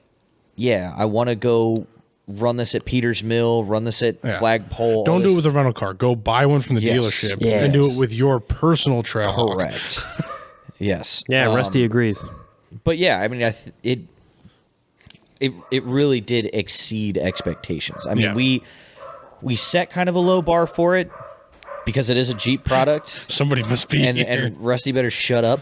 I want to go run this at Peter's Mill, run this at Flagpole. Don't do it with a rental car. Go buy one from the dealership and do it with your personal Trailhawk. Correct. Yes. Yeah, Rusty agrees. But yeah, I mean, it really did exceed expectations. I mean, we set kind of a low bar for it because it is a Jeep product. Somebody must be here. And Rusty better shut up.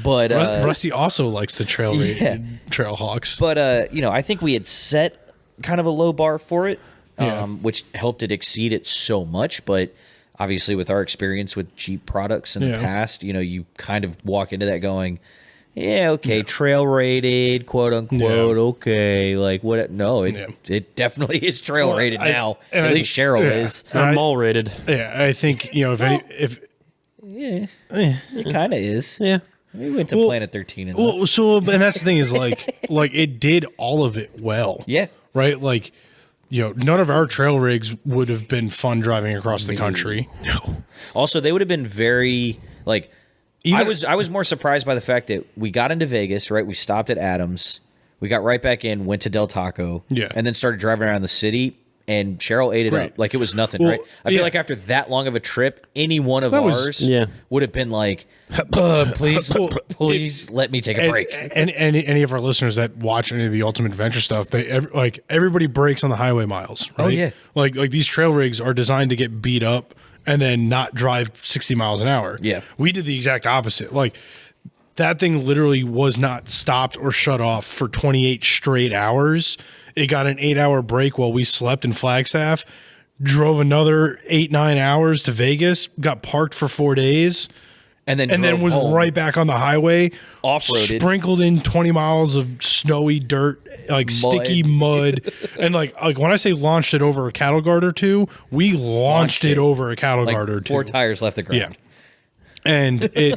But Rusty also likes the Trailhawks. But I think we had set kind of a low bar for it, which helped it exceed it so much. But obviously, with our experience with Jeep products in the past, you kind of walk into that going, trail rated, quote unquote, okay. Like what? No, it definitely is trail rated now. At least Cheryl is. It's not mall rated. Yeah, I think it kind of is. Yeah. We went to Planet 13 and and that's the thing is like it did all of it well. Yeah. Right? Like, none of our trail rigs would have been fun driving across the country. No. Also, they would have been very like I was more surprised by the fact that we got into Vegas, right? We stopped at Adams. We got right back in, went to Del Taco, Yeah. and then started driving around the city. And Cheryl ate it Right. up like it was nothing, Well, right? I feel like after that long of a trip, any one of ours would have been like, please let me take a break. And any of our listeners that watch any of the Ultimate Adventure stuff, like everybody breaks on the highway miles, right? Oh, yeah. Like these trail rigs are designed to get beat up and then not drive 60 miles an hour. Yeah. We did the exact opposite. Like that thing literally was not stopped or shut off for 28 straight hours. It got an 8-hour break while we slept in Flagstaff, drove another 8-9 hours to Vegas, got parked for 4 days, and then was home. right back on the highway, Off-roaded. sprinkled in 20 miles of snowy dirt, like sticky mud. And like when I say launched it over a cattle guard or two, we launched it over a cattle guard or two. 4 tires left the ground. Yeah. And it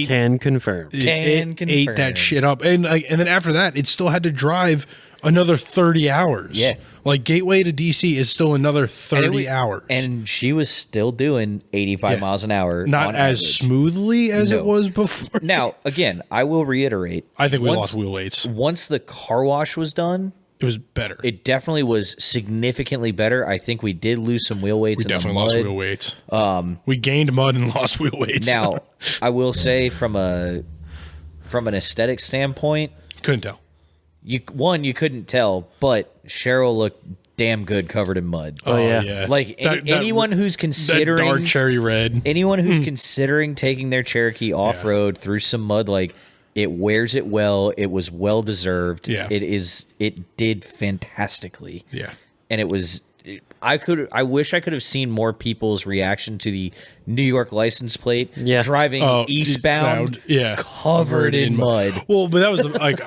Can confirm. ate that shit up. And then after that, it still had to drive another 30 hours. Yeah. Like Gateway to DC is still another 30 hours. And she was still doing 85 miles an hour. Not on as average. smoothly as it was before. Now, again, I will reiterate. I think we lost wheel weights. Once the car wash was done, It was better. it definitely was significantly better. I think we did lose some wheel weights in the Definitely mud. lost wheel weights. We gained mud and lost wheel weights. Now, I will say from an aesthetic standpoint, couldn't tell. you couldn't tell, but Cheryl looked damn good covered in mud. Oh, yeah. Like anyone who's That considering dark cherry red. anyone who's considering taking their Cherokee off road through some mud, like it wears it well. It was well deserved. Yeah. It did fantastically. Yeah. And it was. I wish I could have seen more people's reaction to the New York license plate driving eastbound, covered in mud. Well, but that was like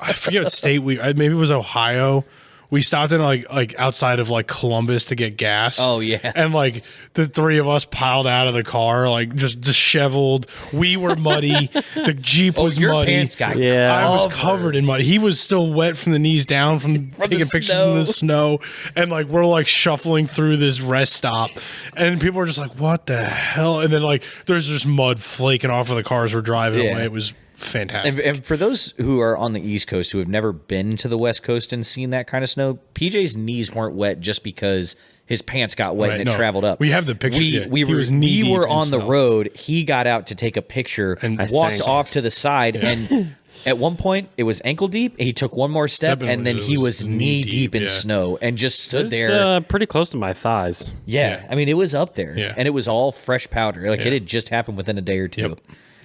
I forget what state maybe it was Ohio. We stopped in like outside of like Columbus to get gas. Oh, yeah. And like the three of us piled out of the car, like just disheveled. We were muddy. The Jeep was your muddy. pants got I was covered in mud. He was still wet from the knees down from taking pictures in the snow. And like we're like shuffling through this rest stop, and people are just like, "What the hell?" And then like there's just mud flaking off of the cars we're driving away. It was fantastic. And for those who are on the East Coast who have never been to the West Coast and seen that kind of snow, PJ's knees weren't wet just because his pants got wet and it traveled up. We have the picture. We were on the road. He got out to take a picture and walked off to the side. And at one point, it was ankle deep. He took one more step, and then he was knee deep in snow and just stood there. Pretty close to my thighs. Yeah. I mean, it was up there. Yeah. And it was all fresh powder. Like it had just happened within a day or two.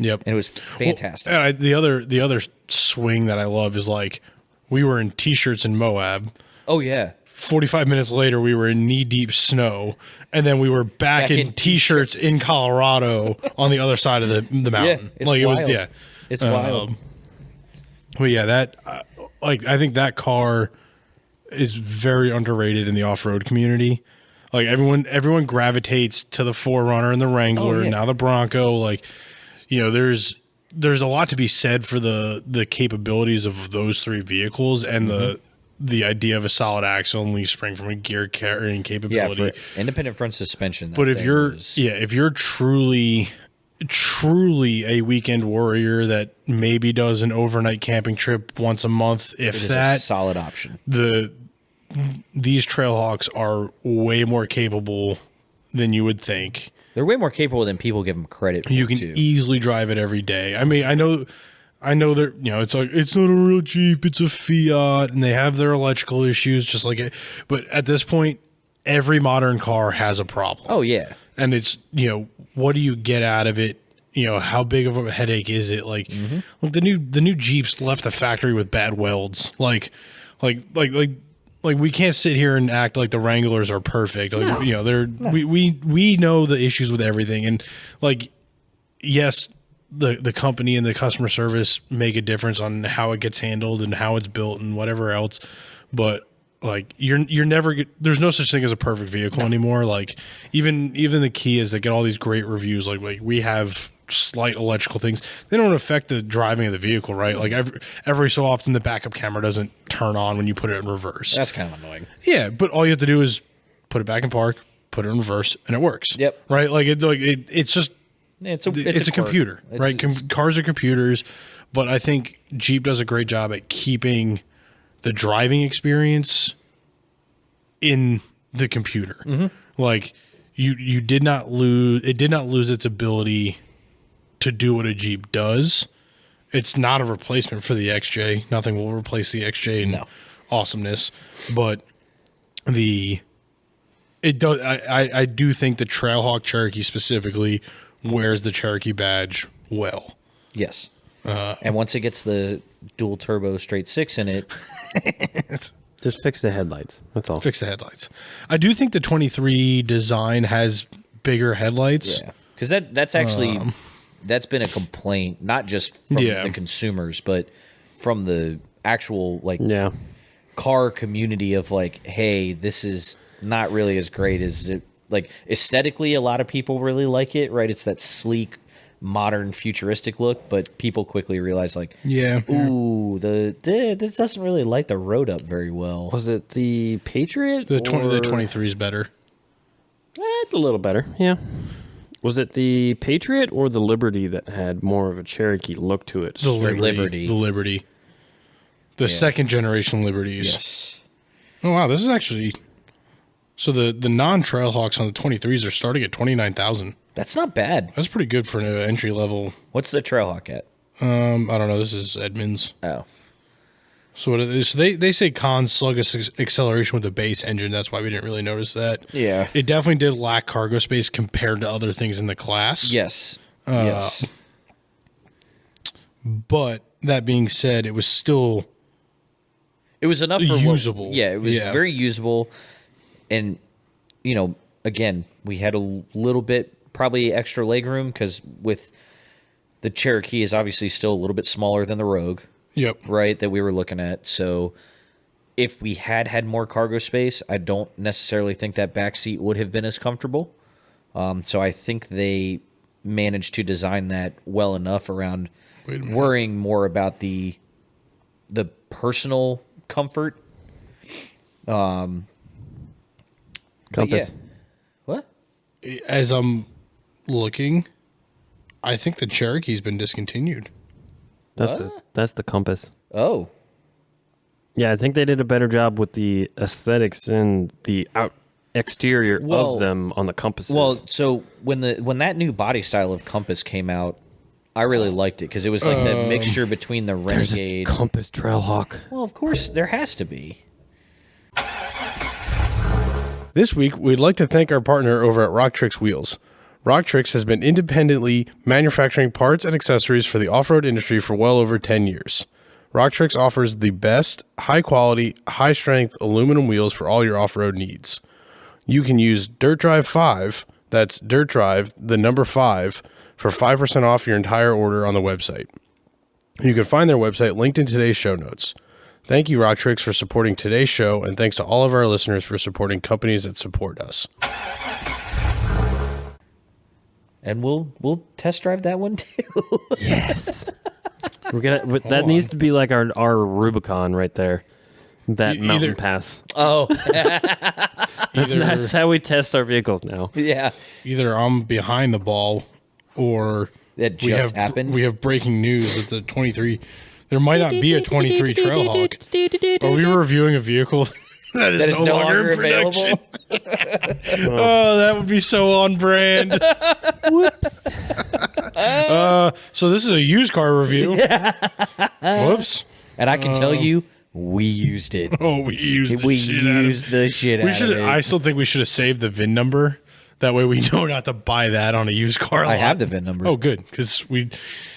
Yep. And it was fantastic. Well, the other swing that I love is like we were in t-shirts in Moab. Oh yeah. 45 minutes later we were in knee-deep snow, and then we were back in t-shirts in Colorado on the other side of the mountain. It's like wild. it was It's wild. But yeah, that I think that car is very underrated in the off-road community. Like everyone gravitates to the 4Runner and the Wrangler, now the Bronco. Like, you know, there's a lot to be said for the capabilities of those three vehicles and the idea of a solid axle and leaf spring from a gear carrying capability. Yeah, for independent front suspension. But if you're truly a weekend warrior that maybe does an overnight camping trip once a month, if it is that, a solid option. These Trailhawks are way more capable than you would think. They're way more capable than people give them credit for. You can easily drive it every day. I mean, I know they're, you know, it's like, it's not a real Jeep, it's a Fiat, and they have their electrical issues just like it. But at this point, every modern car has a problem. Oh yeah. And it's, you know, what do you get out of it? You know, how big of a headache is it? Like, like the new Jeeps left the factory with bad welds. Like we can't sit here and act like the Wranglers are perfect. Like, you know, we know the issues with everything, and like, yes, the company and the customer service make a difference on how it gets handled and how it's built and whatever else, but like you're never there's no such thing as a perfect vehicle anymore. Like even the Kias that get all these great reviews, like we have slight electrical things, they don't affect the driving of the vehicle, right? Like every so often the backup camera doesn't turn on when you put it in reverse. That's kind of annoying. Yeah, but all you have to do is put it back in park, put it in reverse, and it works. Yep. Right? Like it's just It's a computer, right? Cars are computers, but I think Jeep does a great job at keeping the driving experience in the computer. Mm-hmm. Like you did not lose. It did not lose its ability to do what a Jeep does. It's not a replacement for the XJ. Nothing will replace the XJ in awesomeness, but it does. I do think the Trailhawk Cherokee specifically wears the Cherokee badge well. Yes. And once it gets the dual turbo straight six in it, just fix the headlights. That's all. Fix the headlights. I do think the 23 design has bigger headlights. Yeah, because that's actually that's been a complaint, not just from the consumers, but from the actual car community of like, hey, this is not really as great as it. Like aesthetically, a lot of people really like it, right? It's that sleek, modern, futuristic look, but people quickly realize like, ooh, this doesn't really light the road up very well. Was it the Patriot? The 23 is better. It's a little better, yeah. Was it the Patriot or the Liberty that had more of a Cherokee look to it? The Liberty. The second generation Liberties. Yes. Oh wow, this is actually. So the non-Trailhawks on the 23s are starting at $29,000. That's not bad. That's pretty good for an entry level. What's the Trailhawk at? I don't know. This is Edmunds. Oh. So what it is, they say Con sluggish acceleration with the base engine. That's why we didn't really notice that. Yeah. It definitely did lack cargo space compared to other things in the class. Yes. Yes. But that being said, it was still... It was enough for usable. It was very usable. And, you know, again, we had a little bit, probably extra leg room because with the Cherokee is obviously still a little bit smaller than the Rogue. Yep. Right, that we were looking at. So if we had more cargo space, I don't necessarily think that back seat would have been as comfortable. So I think they managed to design that well enough around worrying more about the personal comfort. Compass. What? As I'm looking, I think the Cherokee's been discontinued. That's the Compass. Oh. Yeah, I think they did a better job with the aesthetics and the exterior of them on the Compasses. Well, so when that new body style of Compass came out, I really liked it because it was like that mixture between the Renegade. There's a Compass Trailhawk. Well, of course, there has to be. This week, we'd like to thank our partner over at Rocktrix Wheels. Rocktrix has been independently manufacturing parts and accessories for the off-road industry for well over 10 years. Rocktrix offers the best, high-quality, high-strength aluminum wheels for all your off-road needs. You can use Dirt Drive 5, that's Dirt Drive, the number 5, for 5% off your entire order on the website. You can find their website linked in today's show notes. Thank you, Rocktrix, for supporting today's show, and thanks to all of our listeners for supporting companies that support us. And we'll test drive that one too. Yes. That needs to be like our Rubicon right there. That mountain pass. Oh. That's how we test our vehicles now. Yeah. Either I'm behind the ball or that just happened. We have breaking news that the 23... There might not be a 23 Trailhawk. Are we reviewing a vehicle that is no longer available? Oh, that would be so on brand. Whoops. So this is a used car review. Whoops. And I can tell you, we used it. Oh, we used the shit out of it. I still think we should have saved the VIN number. That way we know not to buy that on a used car lot. I have the VIN number. Oh, good. Because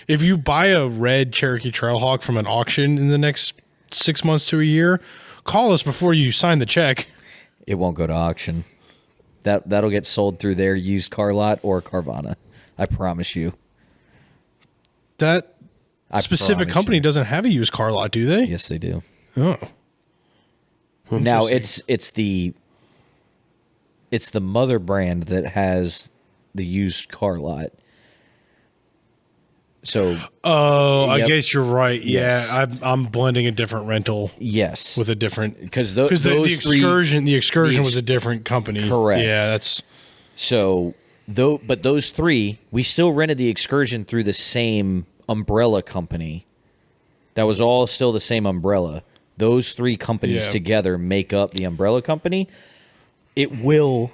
if you buy a red Cherokee Trailhawk from an auction in the next 6 months to a year, call us before you sign the check. It won't go to auction. That'll get sold through their used car lot or Carvana. I promise you. That specific company doesn't have a used car lot, do they? Yes, they do. Oh. Now it's the mother brand that has the used car lot. So, I guess you're right. Yes. Yeah, I'm blending a different rental. Yes, with a different because the excursion was a different company. Correct. Yeah, that's so but those three, we still rented the Excursion through the same umbrella company. That was all still the same umbrella. Those three companies together make up the umbrella company. It will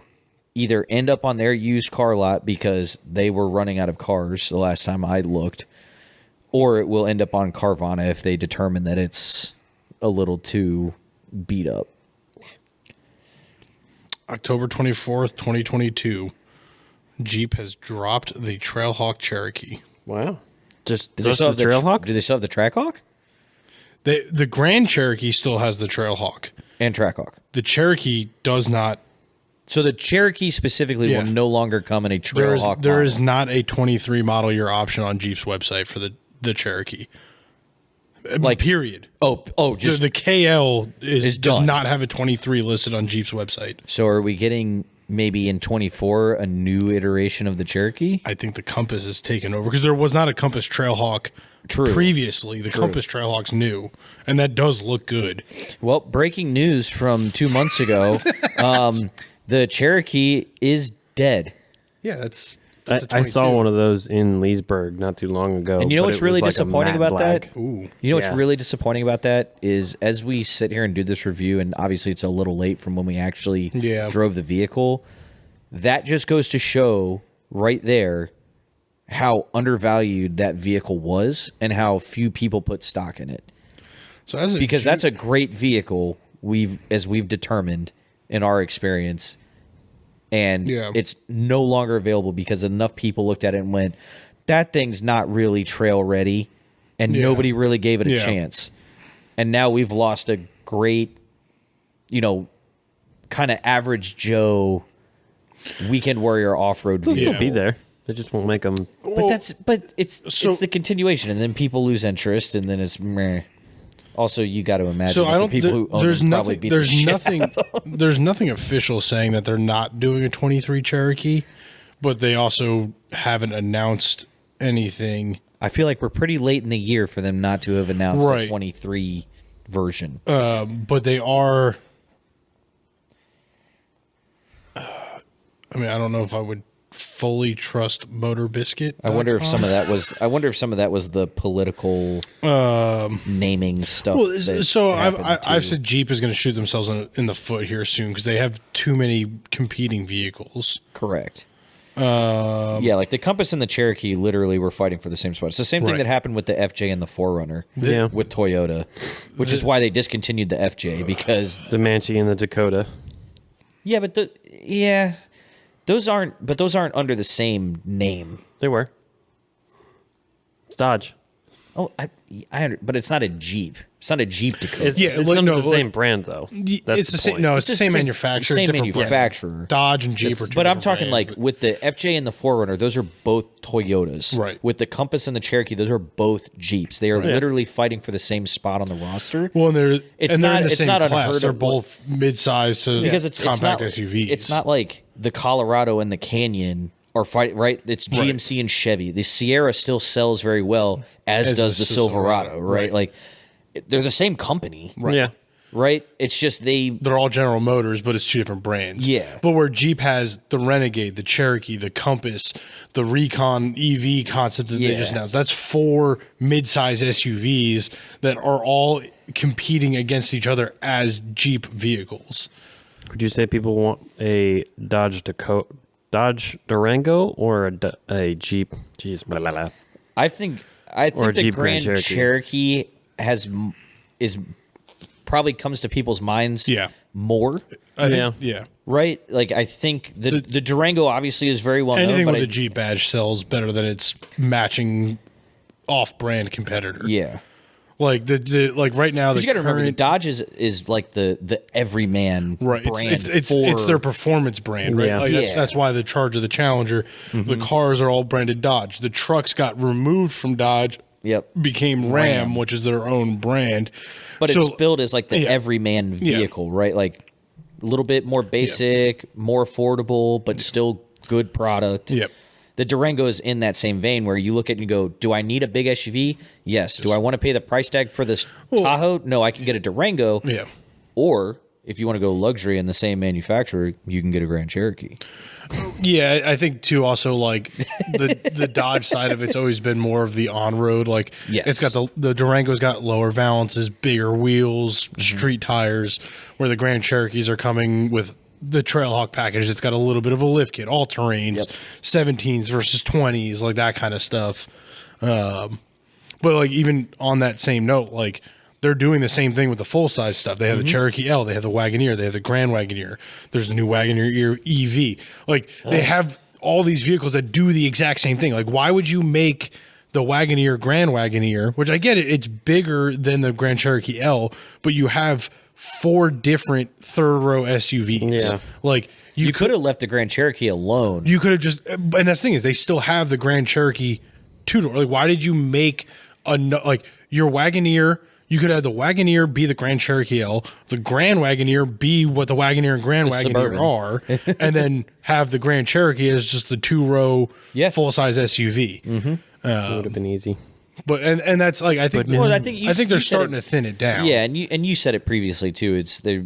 either end up on their used car lot because they were running out of cars the last time I looked, or it will end up on Carvana if they determine that it's a little too beat up. October 24th, 2022. Jeep has dropped the Trailhawk Cherokee. Wow. Just the Trailhawk? Do they still have the Trackhawk? The Grand Cherokee still has the Trailhawk. And Trackhawk. The Cherokee does not. So the Cherokee specifically will no longer come in a Trailhawk There is not a 23 model year option on Jeep's website for the Cherokee. Like, period. Just the KL does done. not have a 23 listed on Jeep's website. So are we getting maybe in 24 a new iteration of the Cherokee? I think the Compass is taken over because there was not a Compass Trailhawk previously. The Compass Trailhawk's new, and that does look good. Well, breaking news from 2 months ago, the Cherokee is dead. Yeah, that's I saw one of those in Leesburg not too long ago. And you know what's really disappointing about that? Ooh. You know what's really disappointing about that is as we sit here and do this review, and obviously it's a little late from when we actually drove the vehicle, that just goes to show right there how undervalued that vehicle was and how few people put stock in it. So because that's a great vehicle as we've determined in our experience. And it's no longer available because enough people looked at it and went, that thing's not really trail ready, and nobody really gave it a chance. And now we've lost a great, kind of average Joe weekend warrior off-road They'll vehicle. still be there. They just won't make them. But it's the continuation, and then people lose interest, and then it's meh. Also, you got to imagine the people who own them probably beat the shit out of them. There's nothing official saying that they're not doing a 23 Cherokee, but they also haven't announced anything. I feel like we're pretty late in the year for them not to have announced a 23 version. But they are. I don't know if I would fully trust Motor Biscuit. I wonder if some of that was the political naming stuff. Well, so I've said Jeep is going to shoot themselves in the foot here soon because they have too many competing vehicles. Correct. Like the Compass and the Cherokee literally were fighting for the same spot. It's the same thing that happened with the FJ and the 4Runner with Toyota, which is why they discontinued the FJ because the Manchi and the Dakota. Yeah, but those aren't under the same name. They were. It's Dodge. Oh, but it's not a Jeep. It's not a Jeep Dakota. It's under the same brand though. It's the same. No, it's the same manufacturer. Same different manufacturer. brands. Dodge and Jeep are two But I'm different talking brands, like with the FJ and the 4Runner, those are both Toyotas. Right. With the Compass and the Cherokee, those are both Jeeps. They are literally fighting for the same spot on the roster. Well, and they're in the same not class. They're both mid-size to compact SUVs. It's not like the Colorado and the Canyon are fighting, right? It's GMC and Chevy. The Sierra still sells very well, as does the Silverado, right? Like, they're the same company. Right. Yeah. Right? It's just they're all General Motors, but it's two different brands. Yeah. But where Jeep has the Renegade, the Cherokee, the Compass, the Recon EV concept that they just announced, that's 4 mid-size SUVs that are all competing against each other as Jeep vehicles. Would you say people want a Dodge Durango or a Jeep? Jeez, blah, blah, blah. I think the Jeep Grand Cherokee probably comes to people's minds more. Yeah. Right? Like, I think the Durango obviously is very well known. Anything with a Jeep badge sells better than its matching off-brand competitor. Yeah. Like like right now, you got to remember the Dodge is like the everyman brand. It's their performance brand, right? Yeah. Like that's why the Charger, the Challenger, the cars are all branded Dodge. The trucks got removed from Dodge. Became Ram, which is their own brand. But it's billed as like the everyman vehicle, right? Like a little bit more basic, more affordable, but still good product. Yep. The Durango is in that same vein where you look at it and go, do I need a big SUV? Yes. Do I want to pay the price tag for this Tahoe? No, I can get a Durango. Yeah. Or if you want to go luxury in the same manufacturer, you can get a Grand Cherokee. Yeah, I think too. Also, like the Dodge side of it's always been more of the on road. Like, it's got the Durango's got lower valances, bigger wheels, street tires. Where the Grand Cherokees are coming with the Trailhawk package. It's got a little bit of a lift kit, all terrains, 17s versus 20s, like that kind of stuff. But like even on that same note, like they're doing the same thing with the full size stuff. They have the Cherokee L, they have the Wagoneer, they have the Grand Wagoneer. There's the new Wagoneer EV. Like they have all these vehicles that do the exact same thing. Like why would you make the Wagoneer Grand Wagoneer, which I get it, it's bigger than the Grand Cherokee L, but you have 4 different third row SUVs. Yeah. Like you could have left the Grand Cherokee alone. You could have just, and that's the thing is they still have the Grand Cherokee 2-door. Like why did you make like your Wagoneer? You could have the Wagoneer be the Grand Cherokee L, the Grand Wagoneer be what the Wagoneer and Grand Wagoneer are, and then have the Grand Cherokee as just the 2-row full-size SUV. It would have been easy. But and that's like I think they're starting to thin it down. Yeah, and you said it previously too. It's they're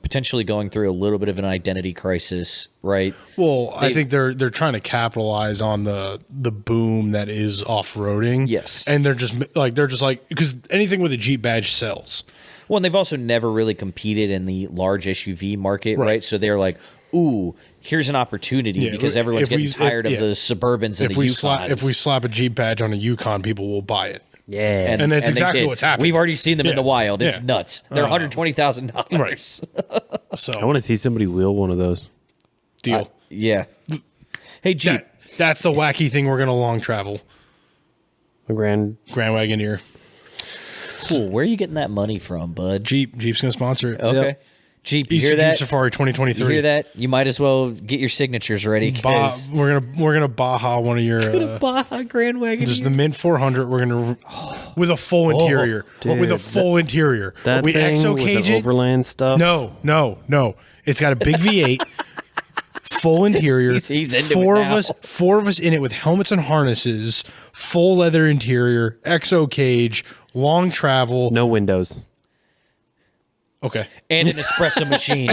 potentially going through a little bit of an identity crisis, right? Well, I think they're trying to capitalize on the boom that is off-roading. Yes. And they're just like because anything with a Jeep badge sells. Well, and they've also never really competed in the large SUV market, right? So they're like, ooh, here's an opportunity because everyone's getting tired of the Suburbans and the Yukons. If we slap a Jeep badge on a Yukon, people will buy it. Yeah, and that's exactly what's happening. We've already seen them in the wild. It's nuts. They're $120,000. Right. So I want to see somebody wheel one of those. Deal. Yeah. Hey, Jeep. That's the wacky thing we're going to long travel. A Grand Wagoneer. Cool. Where are you getting that money from, bud? Jeep's going to sponsor it. Okay. Yep. Jeep, you hear that? Jeep Safari 2023. You hear that? You might as well get your signatures ready. We're gonna Baja one of your Baja Grand Wagoneer. Just the Mint 400. We're gonna with a full interior. With a full interior. That we thing with the overland stuff. No. It's got a big V8. Full interior. He's into four of us in it with helmets and harnesses. Full leather interior. XO cage. Long travel. No windows. Okay. And an espresso machine.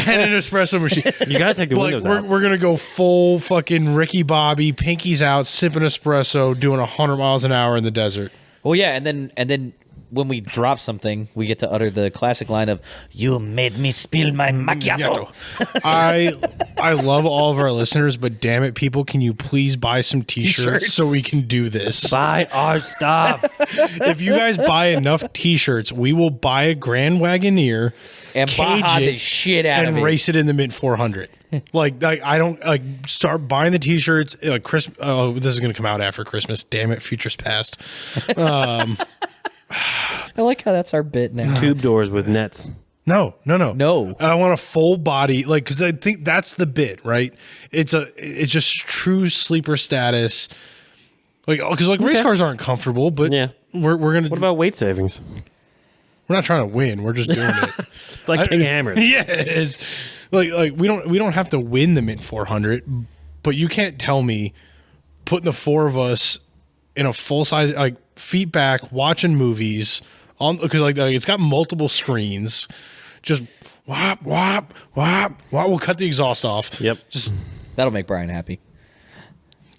You got to take the windows out. We're going to go full fucking Ricky Bobby, pinkies out, sipping espresso, doing 100 miles an hour in the desert. Well, yeah, and then when we drop something, we get to utter the classic line of, "You made me spill my macchiato." I love all of our listeners, but damn it, people, can you please buy some t-shirts so we can do this? Buy our stuff. If you guys buy enough t-shirts, we will buy a Grand Wagoneer and Baja the shit out of it and race it in the Mint 400. Like I don't like start buying the t-shirts. Like Christmas. Oh, this is gonna come out after Christmas. Damn it, future's past. I like how that's our bit now. Tube doors with nets. No. I want a full body, like, because I think that's the bit, right? It's just true sleeper status, like, because like race cars aren't comfortable, but we're gonna. What about weight savings? We're not trying to win. We're just doing it. It's like King Hammer. Yeah, it is. Like we don't have to win the Mint 400, but you can't tell me putting the 4 of us in a full size, like feet back, watching movies on, because like it's got multiple screens. Just whop, whop, whop, whop. We'll cut the exhaust off. Yep. Just that'll make Brian happy.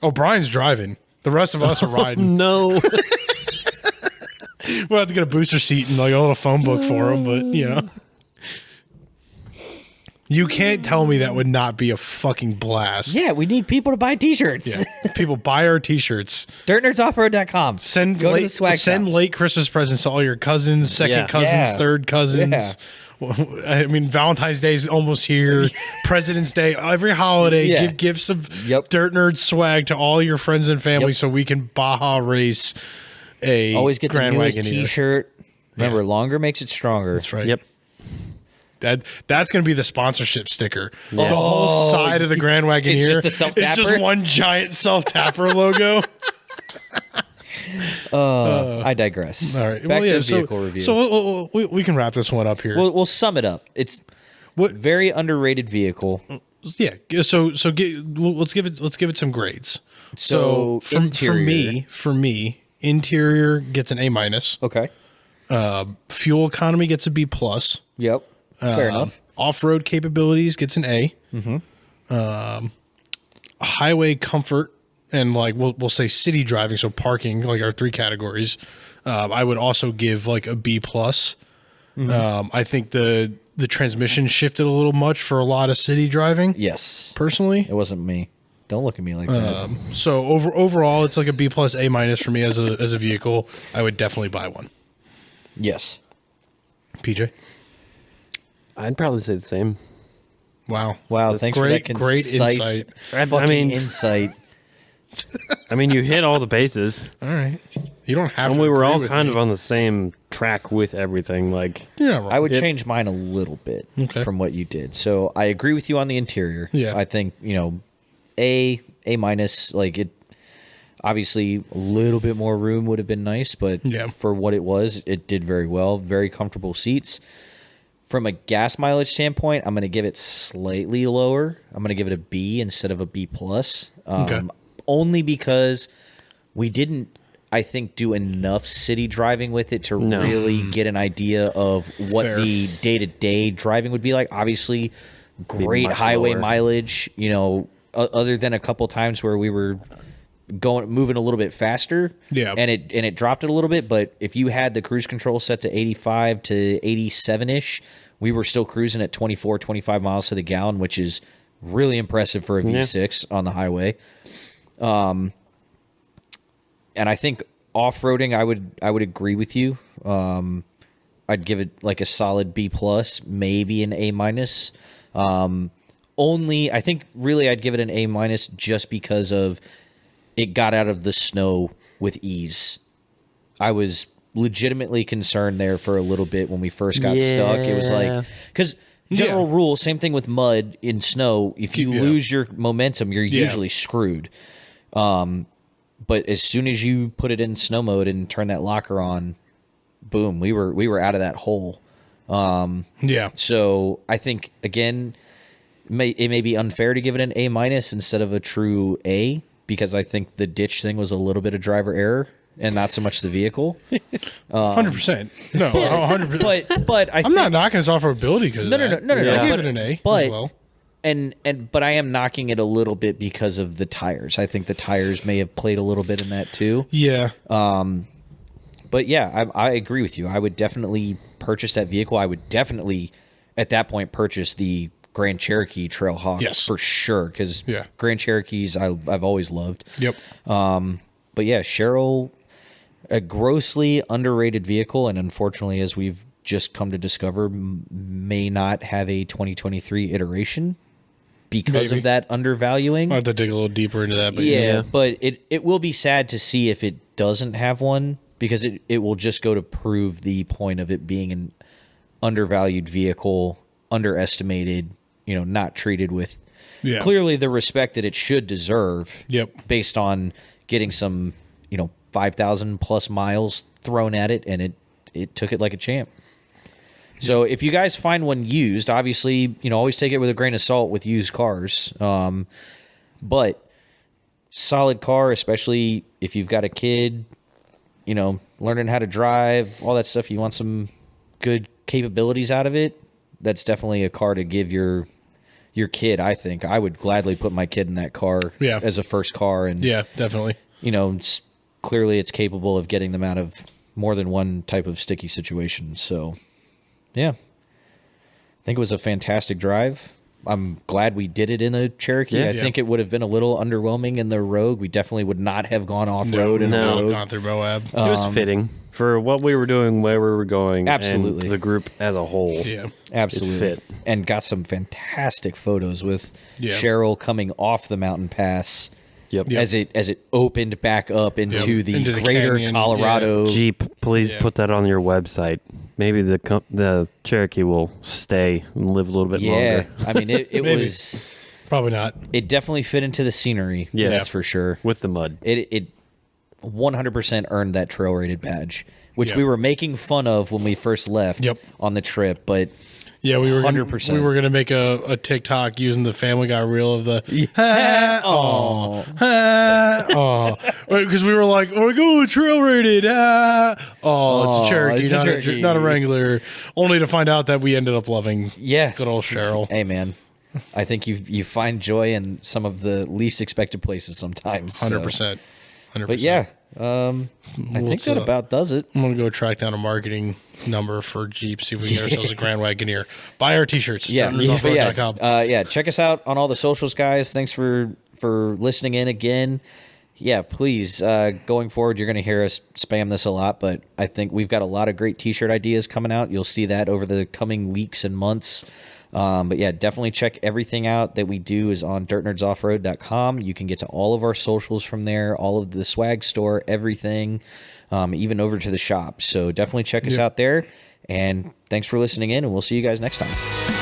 Oh, Brian's driving. The rest of us are riding. No. We'll have to get a booster seat and like a little phone book for him, but you know. You can't tell me that would not be a fucking blast. Yeah, we need people to buy t-shirts. Yeah. People buy our t-shirts. DirtNerdsOffroad.com. Go to the swag shop. Late Christmas presents to all your cousins, second cousins, third cousins. Yeah. I mean, Valentine's Day is almost here. President's Day, every holiday, give gifts of Dirt Nerd swag to all your friends and family so we can Baja race a always get Grand the newest Wagoneer. t-shirt. Remember, longer makes it stronger. That's right. Yep. That's going to be the sponsorship sticker. Yeah. The whole side of the Grand Wagoneer. It's just a self-tapper? It's just one giant self-tapper logo. I digress. All right. Back to the vehicle review. So we can wrap this one up here. We'll sum it up. It's very underrated vehicle. Yeah. So let's give it some grades. So for me, interior gets an A-. Okay. Fuel economy gets a B+. Yep. Fair enough. Off-road capabilities gets an A. Highway comfort and like we'll say city driving, so parking, like our 3 categories. I would also give like a B plus. I think the transmission shifted a little much for a lot of city driving. Yes, personally, it wasn't me. Don't look at me like that. So overall, it's like a B plus A minus for me as a vehicle. I would definitely buy one. Yes. PJ, I'd probably say the same. Wow. Thanks for that great insight. Insight. I mean, you hit all the bases. All right. You don't have and to. We were agree all with kind me. of on the same track with everything. Like, You're not wrong. I would change mine a little bit from what you did. So I agree with you on the interior. Yeah. I think, A minus, like it, obviously a little bit more room would have been nice, but for what it was, it did very well. Very comfortable seats. From a gas mileage standpoint, I'm going to give it slightly lower. I'm going to give it a B instead of a B plus. Only because we didn't, I think, do enough city driving with it to really get an idea of what the day-to-day driving would be like. Obviously, great highway mileage, other than a couple times where we were moving a little bit faster, and it dropped it a little bit. But if you had the cruise control set to 85 to 87-ish, we were still cruising at 24, 25 miles to the gallon, which is really impressive for a V6 on the highway. And I think off-roading, I would agree with you. I'd give it like a solid B plus, maybe an A minus. I think really I'd give it an A minus just because of it got out of the snow with ease. I was legitimately concerned there for a little bit when we first got stuck. It was like, because general rule, same thing with mud in snow. If you lose your momentum, you're usually screwed. But as soon as you put it in snow mode and turn that locker on, boom, we were out of that hole. So I think again, it may be unfair to give it an A minus instead of a true A, because I think the ditch thing was a little bit of driver error and not so much the vehicle. 100%. No, 100%. But I'm not knocking his off-roadability because no. I give it an A as well. But I am knocking it a little bit because of the tires. I think the tires may have played a little bit in that too. Yeah. But yeah, I agree with you. I would definitely purchase that vehicle. I would definitely, at that point, purchase the Grand Cherokee Trailhawk for sure, because Grand Cherokees I've always loved. Yep. But yeah, Cheryl, a grossly underrated vehicle, and unfortunately, as we've just come to discover, may not have a 2023 iteration because of that undervaluing. I'll have to dig a little deeper into that. But but it will be sad to see if it doesn't have one, because it will just go to prove the point of it being an undervalued vehicle, underestimated, not treated with clearly the respect that it should deserve. Based on getting some, 5,000 plus miles thrown at it, and it took it like a champ. So if you guys find one used, obviously, always take it with a grain of salt with used cars. But solid car, especially if you've got a kid, learning how to drive, all that stuff. You want some good capabilities out of it. That's definitely a car to give your kid. I think I would gladly put my kid in that car as a first car. And definitely. Clearly it's capable of getting them out of more than one type of sticky situation. So, yeah, I think it was a fantastic drive. I'm glad we did it in a Cherokee. I think it would have been a little underwhelming in the Rogue. We definitely would not have gone off-road in the Rogue. Gone through Moab. It was fitting for what we were doing, where we were going, absolutely, and the group as a whole. Yeah, absolutely. It fit. And got some fantastic photos with Cheryl coming off the mountain pass. As it opened back up into the greater canyon. Colorado. Jeep, please put that on your website. Maybe the Cherokee will stay and live a little bit longer. I mean, it was probably not. It definitely fit into the scenery. Yes, that's for sure. With the mud, it 100% earned that trail rated badge. which we were making fun of when we first left on the trip, but yeah, we were 100%. We were gonna make a TikTok using the Family Guy reel of the because we were like, oh, go trail rated. It's a Cherokee, not a Wrangler. Only to find out that we ended up loving good old Cheryl. Hey man, I think you find joy in some of the least expected places sometimes. 100%. But yeah. I think that about does it. I'm gonna go track down a marketing number for Jeep, see if we can get ourselves a Grand Wagoneer. Buy our t-shirts. Check us out on all the socials, guys. Thanks for listening in again. Yeah, please, going forward, you're going to hear us spam this a lot, but I think we've got a lot of great t-shirt ideas coming out. You'll see that over the coming weeks and months. But yeah, definitely check everything out that we do is on dirtnerdsoffroad.com. You can get to all of our socials from there, all of the swag store, everything, even over to the shop. So definitely check us out there. And thanks for listening in, and we'll see you guys next time.